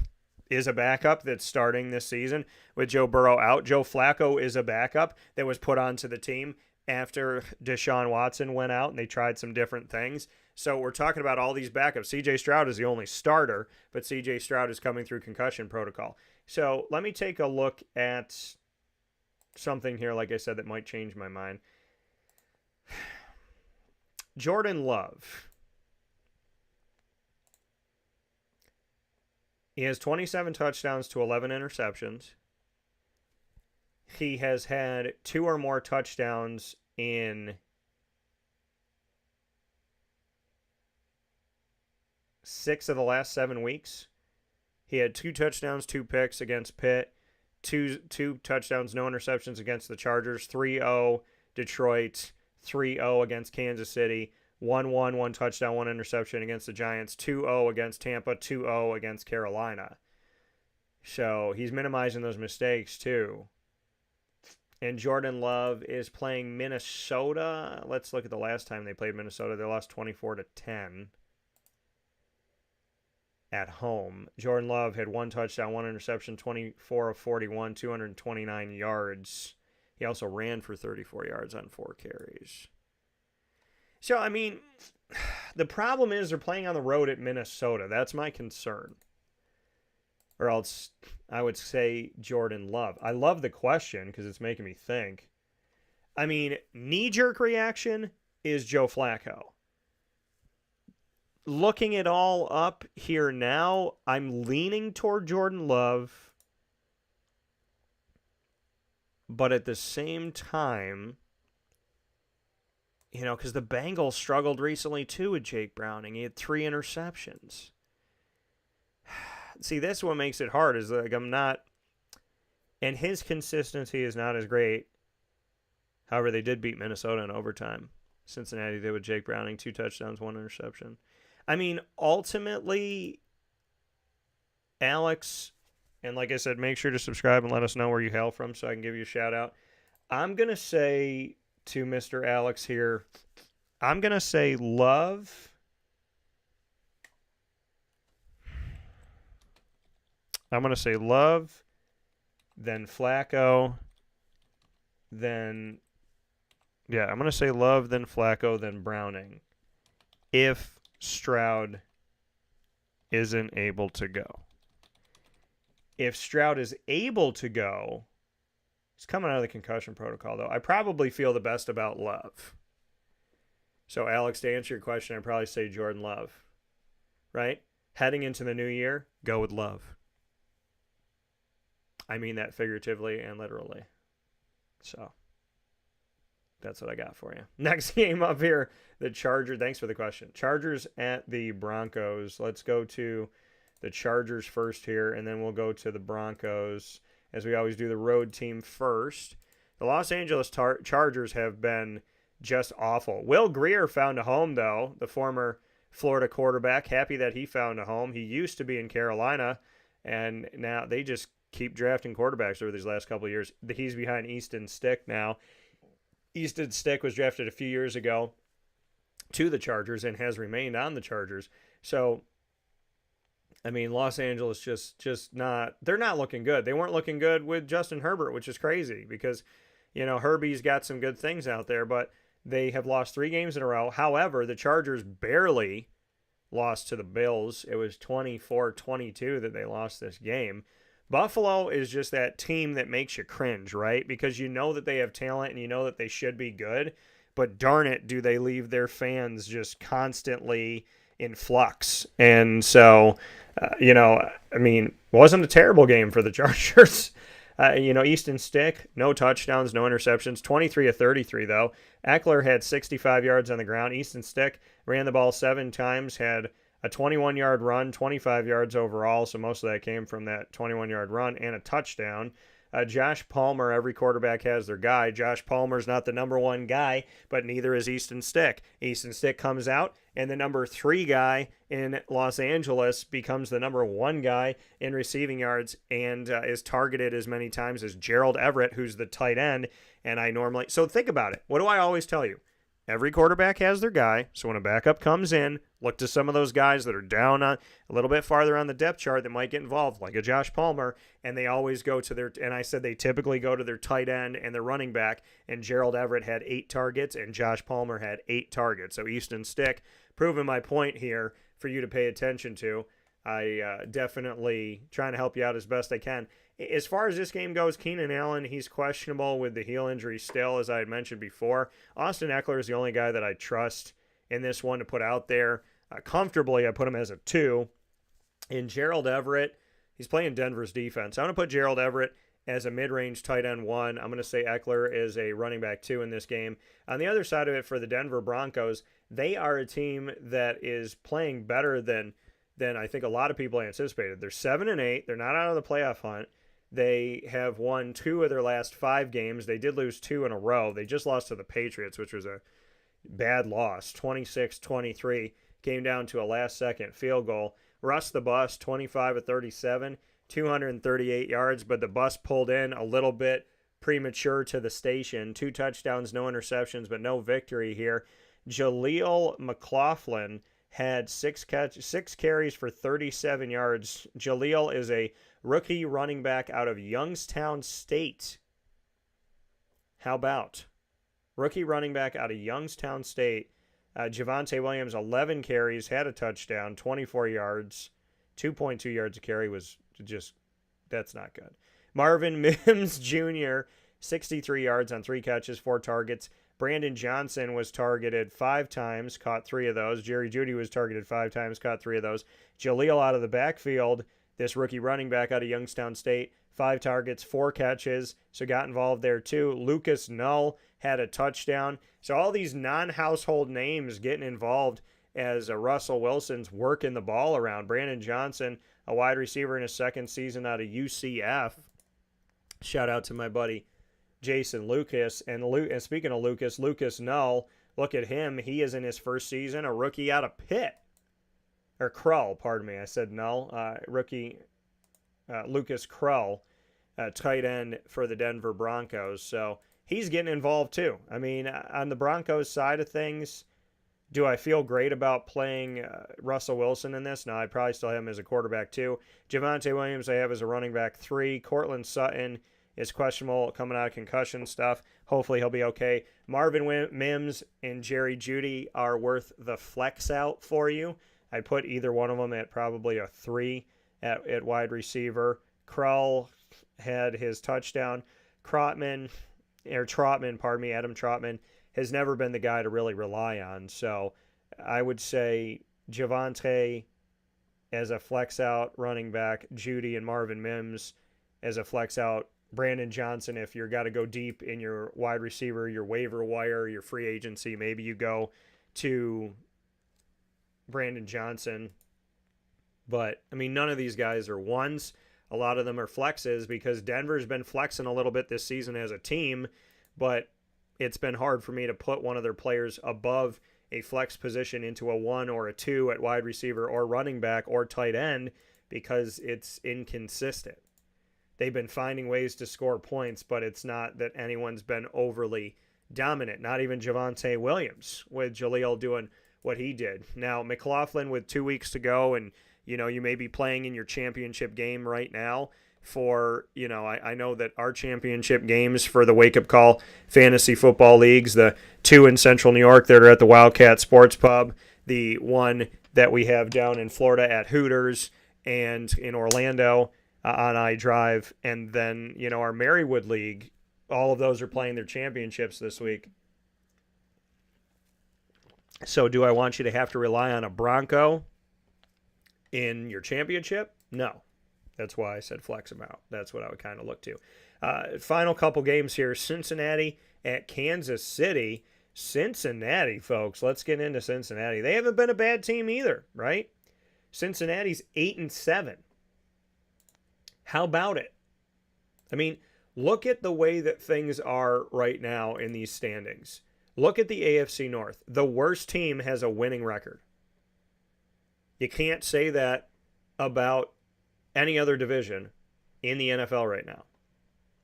is a backup that's starting this season with Joe Burrow out. Joe Flacco is a backup that was put onto the team after Deshaun Watson went out, and they tried some different things. So we're talking about all these backups. CJ Stroud is the only starter, but CJ Stroud is coming through concussion protocol. So let me take a look at something here, like I said, that might change my mind. Jordan Love. He has 27 touchdowns to 11 interceptions. He has had 2 or more touchdowns in 6 of the last 7 weeks. He had 2 touchdowns, 2 picks against Pitt, two touchdowns, no interceptions against the Chargers, 3-0 Detroit, 3-0 against Kansas City, 1-1, 1 touchdown, 1 interception against the Giants, 2-0 against Tampa, 2-0 against Carolina. So he's minimizing those mistakes too. And Jordan Love is playing Minnesota. Let's look at the last time they played Minnesota. They lost 24-10 at home. Jordan Love had 1 touchdown, 1 interception, 24 of 41, 229 yards. He also ran for 34 yards on 4 carries. So, I mean, the problem is they're playing on the road at Minnesota. That's my concern. Or else I would say Jordan Love. I love the question because it's making me think. I mean, knee-jerk reaction is Joe Flacco. Looking it all up here now, I'm leaning toward Jordan Love. But at the same time, you know, because the Bengals struggled recently too with Jake Browning. He had 3 interceptions. See, that's what makes it hard is like I'm not, and his consistency is not as great. However, they did beat Minnesota in overtime. Cincinnati did with Jake Browning, 2 touchdowns, 1 interception. I mean, ultimately, Alex, and like I said, make sure to subscribe and let us know where you hail from so I can give you a shout out. I'm going to say to Mr. Alex here, I'm going to say Love. I'm going to say Love, then Flacco, then, yeah, I'm going to say Love, then Flacco, then Browning. If Stroud isn't able to go. If Stroud is able to go, he's coming out of the concussion protocol, though. I probably feel the best about Love. So, Alex, to answer your question, I'd probably say Jordan Love. Right? Heading into the new year, go with Love. I mean that figuratively and literally. So, that's what I got for you. Next game up here, the Chargers. Thanks for the question. Chargers at the Broncos. Let's go to the Chargers first here, and then we'll go to the Broncos. As we always do, the road team first. The Los Angeles Chargers have been just awful. Will Grier found a home, though, the former Florida quarterback. Happy that he found a home. He used to be in Carolina, and now they just keep drafting quarterbacks over these last couple of years. He's behind Easton Stick now. Easton Stick was drafted a few years ago to the Chargers and has remained on the Chargers. So, I mean, Los Angeles just not – they're not looking good. They weren't looking good with Justin Herbert, which is crazy because, you know, Herbie's got some good things out there, but they have lost 3 games in a row. However, the Chargers barely lost to the Bills. It was 24-22 that they lost this game. Buffalo is just that team that makes you cringe, right? Because you know that they have talent and you know that they should be good, but darn it, do they leave their fans just constantly in flux. And so, you know, I mean, it wasn't a terrible game for the Chargers. You know, Easton Stick, no touchdowns, no interceptions, 23 of 33, though. Eckler had 65 yards on the ground. Easton Stick ran the ball 7 times, had a 21-yard run, 25 yards overall, so most of that came from that 21-yard run, and a touchdown. Josh Palmer, every quarterback has their guy. Josh Palmer's not the number 1 guy, but neither is Easton Stick. Easton Stick comes out, and the number 3 guy in Los Angeles becomes the number 1 guy in receiving yards and is targeted as many times as Gerald Everett, who's the tight end. So think about it. What do I always tell you? Every quarterback has their guy, so when a backup comes in, look to some of those guys that are down on a little bit farther on the depth chart that might get involved, like a Josh Palmer, and they always go to their, and I said they typically go to their tight end and their running back, and Gerald Everett had 8 targets, and Josh Palmer had 8 targets. So Easton Stick, proving my point here for you to pay attention to. I definitely trying to help you out as best I can. As far as this game goes, Keenan Allen, he's questionable with the heel injury still, as I had mentioned before. Austin Eckler is the only guy that I trust in this one to put out there. Comfortably, I put him as a 2. In Gerald Everett, he's playing Denver's defense. I'm going to put Gerald Everett as a mid-range tight end 1. I'm going to say Eckler is a running back 2 in this game. On the other side of it, for the Denver Broncos, they are a team that is playing better than I think a lot of people anticipated. They're 7-8. They're not out of the playoff hunt. They have won 2 of their last 5 games. They did lose 2 in a row. They just lost to the Patriots, which was a bad loss, 26-23. Came down to a last-second field goal. Russ the Bus, 25 of 37, 238 yards, but the bus pulled in a little bit premature to the station. 2 touchdowns, no interceptions, but no victory here. Jaleel McLaughlin had 6 carries for 37 yards. Jaleel is a rookie running back out of Youngstown State. How about? Rookie running back out of Youngstown State. Javonte Williams, 11 carries, had a touchdown, 24 yards. 2.2 yards a carry was just, that's not good. Marvin Mims Jr., 63 yards on 3 catches, 4 targets. Brandon Johnson was targeted 5 times, caught 3 of those. Jerry Jeudy was targeted 5 times, caught 3 of those. Jaleel out of the backfield, this rookie running back out of Youngstown State, 5 targets, 4 catches, so got involved there too. Lucas Null had a touchdown. So all these non-household names getting involved as Russell Wilson's working the ball around. Brandon Johnson, a wide receiver in his second season out of UCF. Shout out to my buddy Jason Lucas. And speaking of Lucas Null, look at him. He is in his first season, a rookie out of Pitt. Or Krull, pardon me. I said Null. Rookie Lucas Krull, tight end for the Denver Broncos. So he's getting involved too. I mean, on the Broncos side of things, do I feel great about playing Russell Wilson in this? No, I'd probably still have him as a quarterback too. Javonte Williams I have as a running back 3. Cortland Sutton is questionable coming out of concussion stuff. Hopefully he'll be okay. Marvin Mims and Jerry Jeudy are worth the flex out for you. I'd put either one of them at probably a 3 at wide receiver. Krull had his touchdown. Adam Trotman, has never been the guy to really rely on. So I would say Javonte as a flex out running back, Jeudy and Marvin Mims as a flex out, Brandon Johnson, if you're got to go deep in your wide receiver, your waiver wire, your free agency, maybe you go to Brandon Johnson. But, I mean, none of these guys are ones. A lot of them are flexes because Denver's been flexing a little bit this season as a team, but it's been hard for me to put one of their players above a flex position into a 1 or a 2 at wide receiver or running back or tight end because it's inconsistent. They've been finding ways to score points, but it's not that anyone's been overly dominant. Not even Javonte Williams with Jaleel doing what he did. Now, McLaughlin with 2 weeks to go, and, you know, you may be playing in your championship game right now for, you know, I know that our championship games for the Wake Up Call Fantasy Football Leagues, the 2 in Central New York that are at the Wildcat Sports Pub, the 1 that we have down in Florida at Hooters and in Orlando on iDrive, and then, you know, our Marywood League, all of those are playing their championships this week. So do I want you to have to rely on a Bronco in your championship? No. That's why I said flex them out. That's what I would kind of look to. Final couple games here. Cincinnati at Kansas City. Cincinnati, folks. Let's get into Cincinnati. They haven't been a bad team either, right? Cincinnati's 8-7. How about it? I mean, look at the way that things are right now in these standings. Look at the AFC North. The worst team has a winning record. You can't say that about any other division in the NFL right now.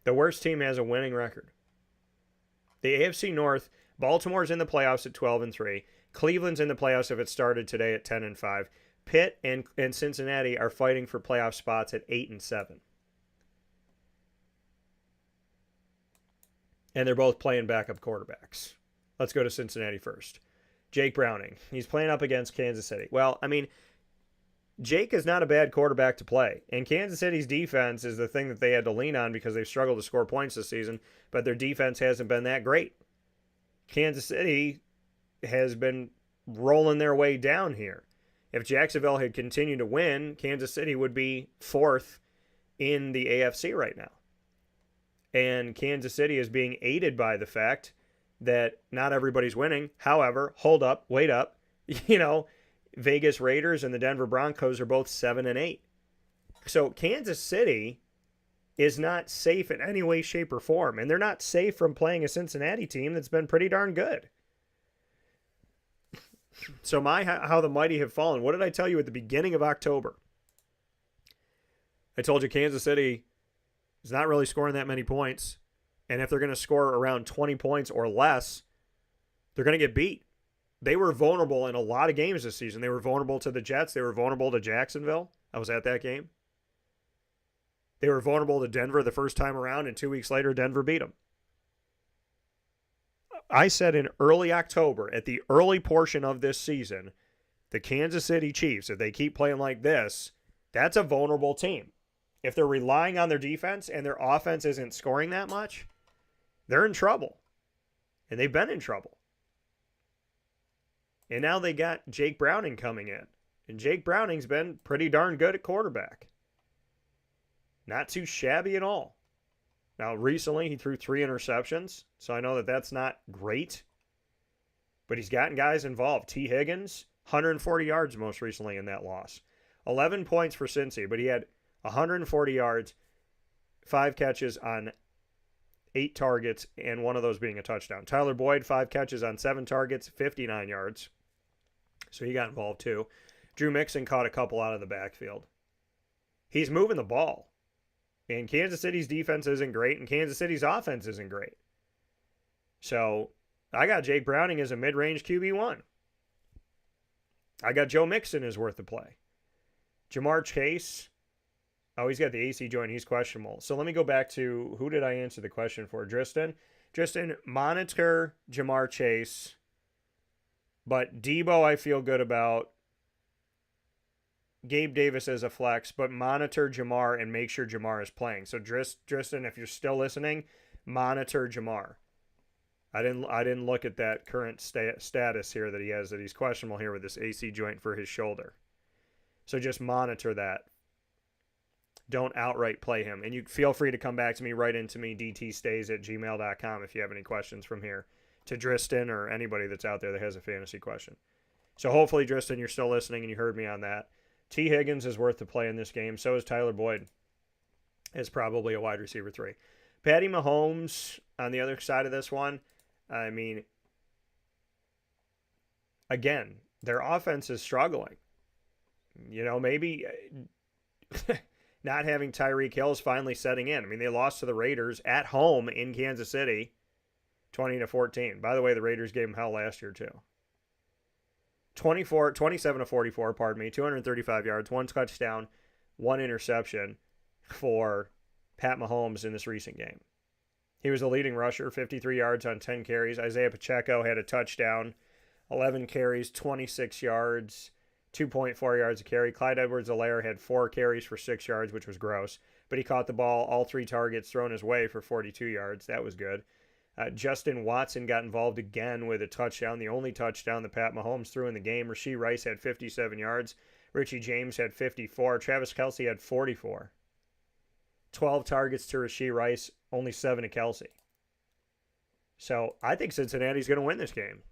The worst team has a winning record. The AFC North, Baltimore's in the playoffs at 12-3. Cleveland's in the playoffs if it started today at 10-5. Pitt and Cincinnati are fighting for playoff spots at 8-7. And they're both playing backup quarterbacks. Let's go to Cincinnati first. Jake Browning. He's playing up against Kansas City. Well, I mean, Jake is not a bad quarterback to play. And Kansas City's defense is the thing that they had to lean on because they've struggled to score points this season, but their defense hasn't been that great. Kansas City has been rolling their way down here. If Jacksonville had continued to win, Kansas City would be 4th in the AFC right now. And Kansas City is being aided by the fact that not everybody's winning. However, hold up, wait up. You know, Vegas Raiders and the Denver Broncos are both 7-8. So Kansas City is not safe in any way, shape, or form. And they're not safe from playing a Cincinnati team that's been pretty darn good. So how the mighty have fallen. What did I tell you at the beginning of October? I told you Kansas City is not really scoring that many points. And if they're going to score around 20 points or less, they're going to get beat. They were vulnerable in a lot of games this season. They were vulnerable to the Jets. They were vulnerable to Jacksonville. I was at that game. They were vulnerable to Denver the first time around, and 2 weeks later, Denver beat them. I said in early October, at the early portion of this season, the Kansas City Chiefs, if they keep playing like this, that's a vulnerable team. If they're relying on their defense and their offense isn't scoring that much, they're in trouble. And they've been in trouble. And now they got Jake Browning coming in. And Jake Browning's been pretty darn good at quarterback. Not too shabby at all. Now, recently he threw 3 interceptions, so I know that that's not great. But he's gotten guys involved. T. Higgins, 140 yards most recently in that loss. 11 points for Cincy, but he had 140 yards, 5 catches on 8 targets, and one of those being a touchdown. Tyler Boyd, 5 catches on 7 targets, 59 yards. So he got involved too. Drew Mixon caught a couple out of the backfield. He's moving the ball. And Kansas City's defense isn't great, and Kansas City's offense isn't great. So I got Jake Browning as a mid-range QB1. I got Joe Mixon as worth the play. Jamar Chase, he's got the AC joint. He's questionable. So let me go back to, who did I answer the question for? Tristan, monitor Jamar Chase. But Debo I feel good about. Gabe Davis as a flex, but monitor Jamar and make sure Jamar is playing. So Tristan, if you're still listening, monitor Jamar. I didn't look at that current status here that he has, that he's questionable here with this AC joint for his shoulder. So just monitor that. Don't outright play him. And you feel free to come back to me, write into me, dtstays@gmail.com if you have any questions from here to Tristan or anybody that's out there that has a fantasy question. So hopefully, Tristan, you're still listening and you heard me on that. T. Higgins is worth the play in this game. So is Tyler Boyd. Is probably a wide receiver 3. Patty Mahomes on the other side of this one. I mean, again, their offense is struggling. You know, maybe not having Tyreek Hill is finally setting in. I mean, they lost to the Raiders at home in Kansas City, 20-14. By the way, the Raiders gave them hell last year too. 27-44, 235 yards, 1 touchdown, 1 interception for Pat Mahomes in this recent game. He was the leading rusher, 53 yards on 10 carries. Isaiah Pacheco had a touchdown, 11 carries, 26 yards, 2.4 yards a carry. Clyde Edwards-Helaire had 4 carries for 6 yards, which was gross. But he caught the ball, all 3 targets thrown his way for 42 yards. That was good. Justin Watson got involved again with a touchdown, the only touchdown that Pat Mahomes threw in the game. Rashee Rice had 57 yards. Richie James had 54. Travis Kelce had 44. 12 targets to Rashee Rice, only 7 to Kelce. So I think Cincinnati's going to win this game.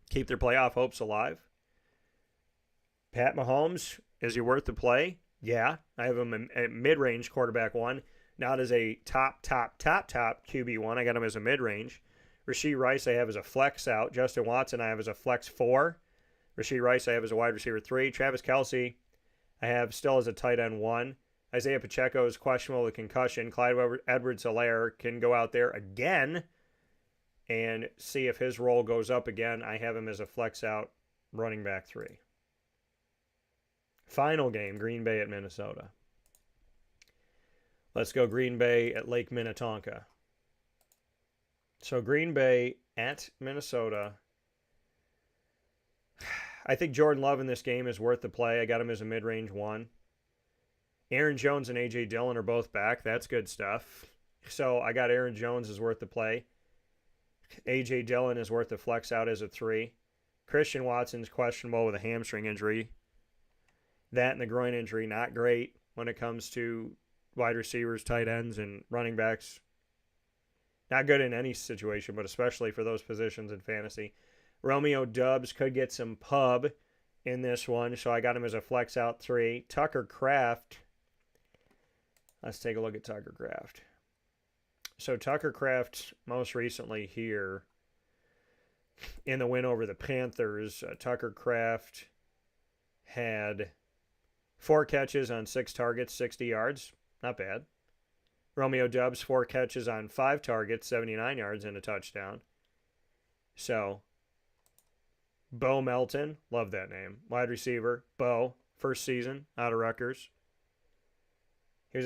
Keep their playoff hopes alive. Pat Mahomes, is he worth the play? Yeah, I have him at mid-range quarterback 1. Not as a top QB1. I got him as a mid-range. Rashee Rice I have as a flex out. Justin Watson I have as a flex 4. Rashee Rice I have as a wide receiver 3. Travis Kelce I have still as a tight end 1. Isaiah Pacheco is questionable with concussion. Clyde Edwards-Helaire can go out there again and see if his role goes up again. I have him as a flex out running back 3. Final game, Green Bay at Minnesota. Let's go Green Bay at Lake Minnetonka. So Green Bay at Minnesota. I think Jordan Love in this game is worth the play. I got him as a mid-range 1. Aaron Jones and A.J. Dillon are both back. That's good stuff. So I got Aaron Jones is worth the play. A.J. Dillon is worth the flex out as a 3. Christian Watson's questionable with a hamstring injury. That and the groin injury, not great when it comes to wide receivers, tight ends, and running backs. Not good in any situation, but especially for those positions in fantasy. Romeo Doubs could get some pub in this one, so I got him as a flex out 3. Tucker Kraft. Let's take a look at Tucker Kraft. So Tucker Kraft most recently here in the win over the Panthers. Tucker Kraft had 4 catches on 6 targets, 60 yards. Not bad. Romeo Doubs, 4 catches on 5 targets, 79 yards, and a touchdown. So, Bo Melton, love that name. Wide receiver, Bo, first season out of Rutgers. He was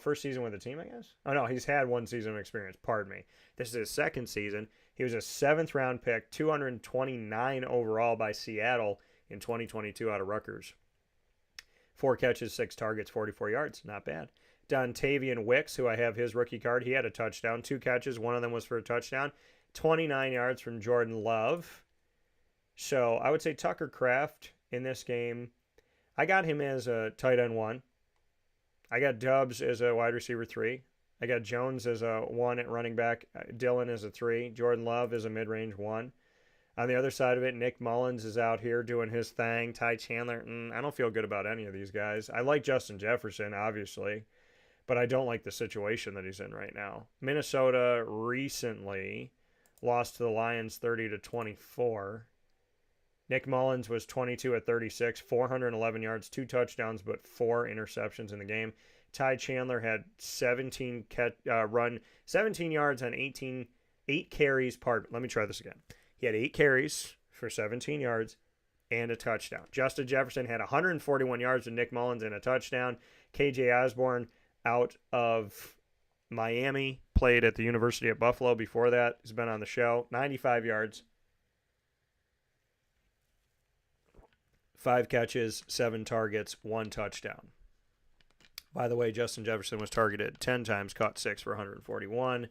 first season with the team, I guess. Oh, no, he's had 1 season of experience. Pardon me. This is his 2nd season. He was a 7th-round pick, 229 overall by Seattle in 2022 out of Rutgers. 4 catches, 6 targets, 44 yards. Not bad. Dontavian Wicks, who I have his rookie card, he had a touchdown. 2 catches, 1 of them was for a touchdown. 29 yards from Jordan Love. So I would say Tucker Kraft in this game. I got him as a tight end 1. I got Doubs as a wide receiver 3. I got Jones as a 1 at running back. Dillon as a 3. Jordan Love as a mid-range 1. On the other side of it, Nick Mullins is out here doing his thing. Ty Chandler, I don't feel good about any of these guys. I like Justin Jefferson, obviously, but I don't like the situation that he's in right now. Minnesota recently lost to the Lions 30-24. Nick Mullins was 22 at 36, 411 yards, 2 touchdowns, but 4 interceptions in the game. Ty Chandler had 17 yards on 8 carries. Let me try this again. He had 8 carries for 17 yards and a touchdown. Justin Jefferson had 141 yards with Nick Mullins and a touchdown. KJ Osborne out of Miami, played at the University of Buffalo before that. He's been on the show. 95 yards. 5 catches, 7 targets, 1 touchdown. By the way, Justin Jefferson was targeted 10 times, caught 6 for 141.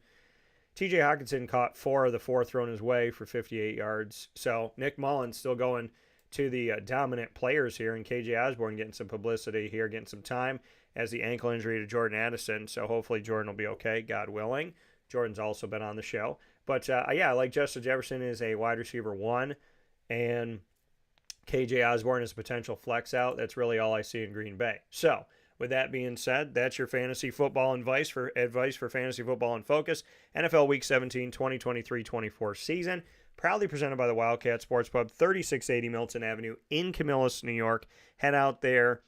TJ Hawkinson caught 4 of the 4 thrown his way for 58 yards. So Nick Mullins still going to the dominant players here, and KJ Osborne getting some publicity here, getting some time as the ankle injury to Jordan Addison. So hopefully Jordan will be okay, God willing. Jordan's also been on the show. But I like Justin Jefferson as a wide receiver 1, and KJ Osborne is a potential flex out. That's really all I see in Green Bay. So, with that being said, that's your fantasy football advice for Fantasy Football in Focus. NFL Week 17, 2023-24 season. Proudly presented by the Wildcat Sports Pub, 3680 Milton Avenue in Camillus, New York. Head out there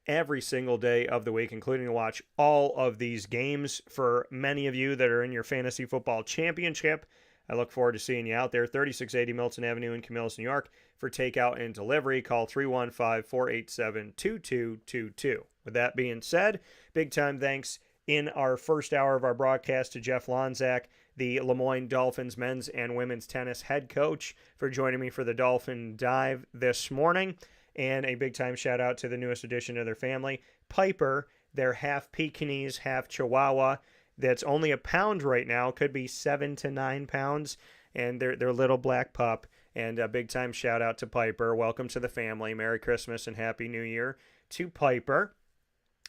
every single day of the week, including to watch all of these games. For many of you that are in your Fantasy Football Championship, I look forward to seeing you out there. 3680 Milton Avenue in Camillus, New York. For takeout and delivery, call 315-487-2222. With that being said, big time thanks in our first hour of our broadcast to Jeff Lonzak, the Lemoyne Dolphins men's and women's tennis head coach, for joining me for the Dolphin Dive this morning. And a big time shout out to the newest addition to their family, Piper, their half Pekingese, half Chihuahua. That's only a pound right now, could be 7 to 9 pounds, and they're little black pup. And a big time shout out to Piper. Welcome to the family. Merry Christmas and Happy New Year to Piper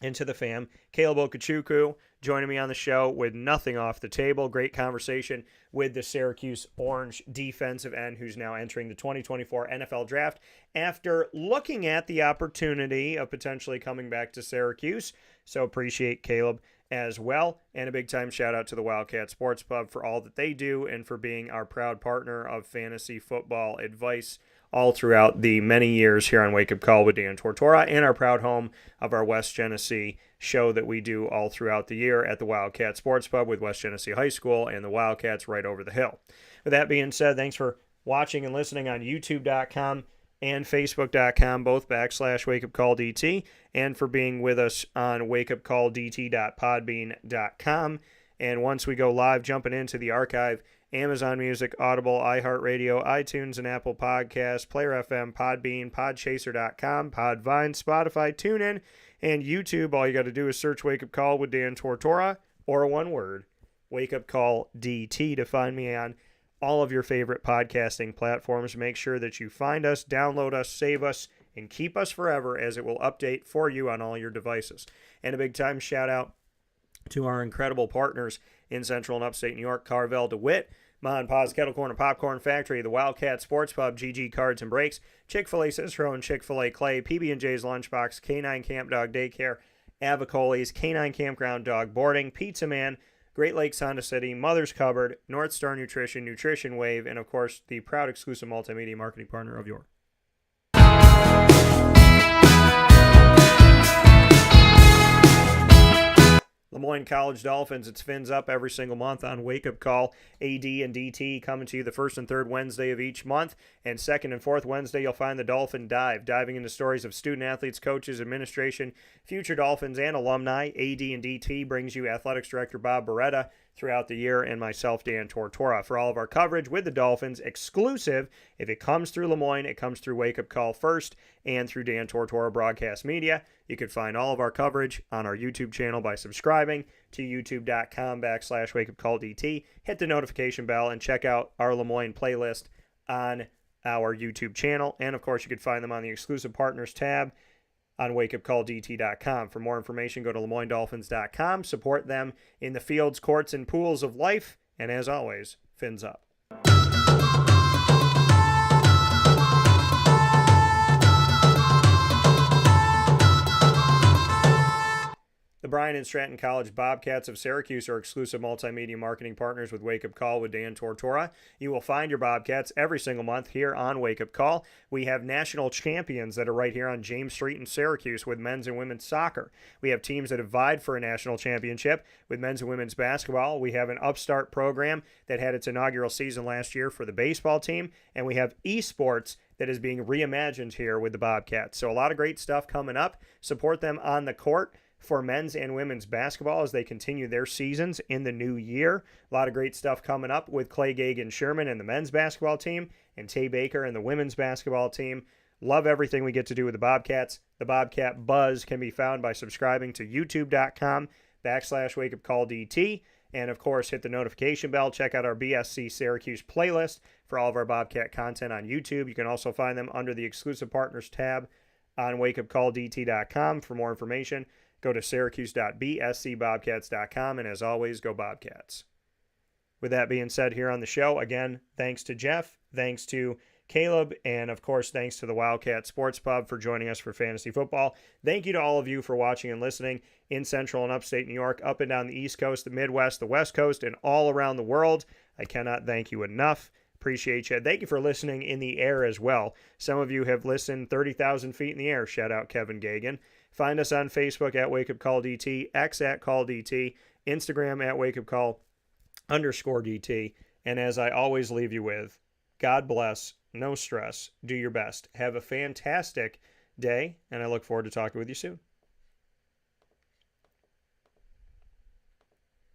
and to the fam. Caleb Okechukwu joining me on the show with nothing off the table. Great conversation with the Syracuse Orange defensive end who's now entering the 2024 NFL Draft after looking at the opportunity of potentially coming back to Syracuse. So appreciate Caleb as well. And a big time shout out to the Wildcat Sports Pub for all that they do and for being our proud partner of fantasy football advice all throughout the many years here on Wake Up Call with Dan Tortora, and our proud home of our West Genesee show that we do all throughout the year at the Wildcat Sports Pub with West Genesee High School and the Wildcats right over the hill. With that being said, thanks for watching and listening on YouTube.com and Facebook.com, both /WakeUpCallDT, and for being with us on wakeupcalldt.podbean.com. And once we go live, jumping into the archive, Amazon Music, Audible, iHeartRadio, iTunes, and Apple Podcasts, Player FM, Podbean, Podchaser.com, Podvine, Spotify, TuneIn, and YouTube. All you got to do is search Wake Up Call with Dan Tortora, or one word, Wake Up Call DT, to find me on all of your favorite podcasting platforms. Make sure that you find us, download us, save us, and keep us forever, as it will update for you on all your devices. And a big time shout out to our incredible partners in Central and Upstate New York, Carvel DeWitt, Ma and Pa's Kettle Corn and Popcorn Factory, the Wildcat Sports Pub, GG Cards and Breaks, Chick-fil-A Cicero and Chick-fil-A Clay, PB&J's Lunchbox, K9 Camp Dog Daycare, Avicoli's, K9 Campground Dog Boarding, Pizza Man, Great Lakes Honda City, Mother's Cupboard, North Star Nutrition, Nutrition Wave, and of course, the proud exclusive multimedia marketing partner of your Lemoyne College Dolphins. It's Fins Up every single month on Wake Up Call. AD and DT coming to you the first and third Wednesday of each month. And second and fourth Wednesday, you'll find the Dolphin Dive, diving into stories of student athletes, coaches, administration, future Dolphins, and alumni. AD and DT brings you Athletics Director Bob Beretta throughout the year, and myself, Dan Tortora, for all of our coverage with the Dolphins, exclusive. If it comes through Lemoyne, it comes through Wake Up Call first and through Dan Tortora Broadcast Media. You can find all of our coverage on our YouTube channel by subscribing to youtube.com/wakeupcalldt. Hit the notification bell and check out our Lemoyne playlist on our YouTube channel. And, of course, you can find them on the Exclusive Partners tab on wakeupcalldt.com. For more information, go to LeMoyneDolphins.com. Support them in the fields, courts, and pools of life. And as always, Fins Up. The Bryan and Stratton College Bobcats of Syracuse are exclusive multimedia marketing partners with Wake Up Call with Dan Tortora. You will find your Bobcats every single month here on Wake Up Call. We have national champions that are right here on James Street in Syracuse with men's and women's soccer. We have teams that have vied for a national championship with men's and women's basketball. We have an upstart program that had its inaugural season last year for the baseball team. And we have esports that is being reimagined here with the Bobcats. So a lot of great stuff coming up. Support them on the court for men's and women's basketball as they continue their seasons in the new year. A lot of great stuff coming up with Clay Gagan Sherman and the men's basketball team and Tay Baker and the women's basketball team. Love everything we get to do with the Bobcats. The Bobcat Buzz can be found by subscribing to youtube.com/wakeupcalldt. And, of course, hit the notification bell. Check out our BSC Syracuse playlist for all of our Bobcat content on YouTube. You can also find them under the Exclusive Partners tab on wakeupcalldt.com. For more information, go to syracuse.bscbobcats.com, and as always, go Bobcats. With that being said here on the show, again, thanks to Jeff, thanks to Caleb, and of course, thanks to the Wildcat Sports Pub for joining us for fantasy football. Thank you to all of you for watching and listening in Central and Upstate New York, up and down the East Coast, the Midwest, the West Coast, and all around the world. I cannot thank you enough. Appreciate you. Thank you for listening in the air as well. Some of you have listened 30,000 feet in the air. Shout out Kevin Gagan. Find us on Facebook at Wake Up Call DT, X at Call DT, Instagram at Wake Up Call _DT. And as I always leave you with, God bless, no stress, do your best. Have a fantastic day, and I look forward to talking with you soon.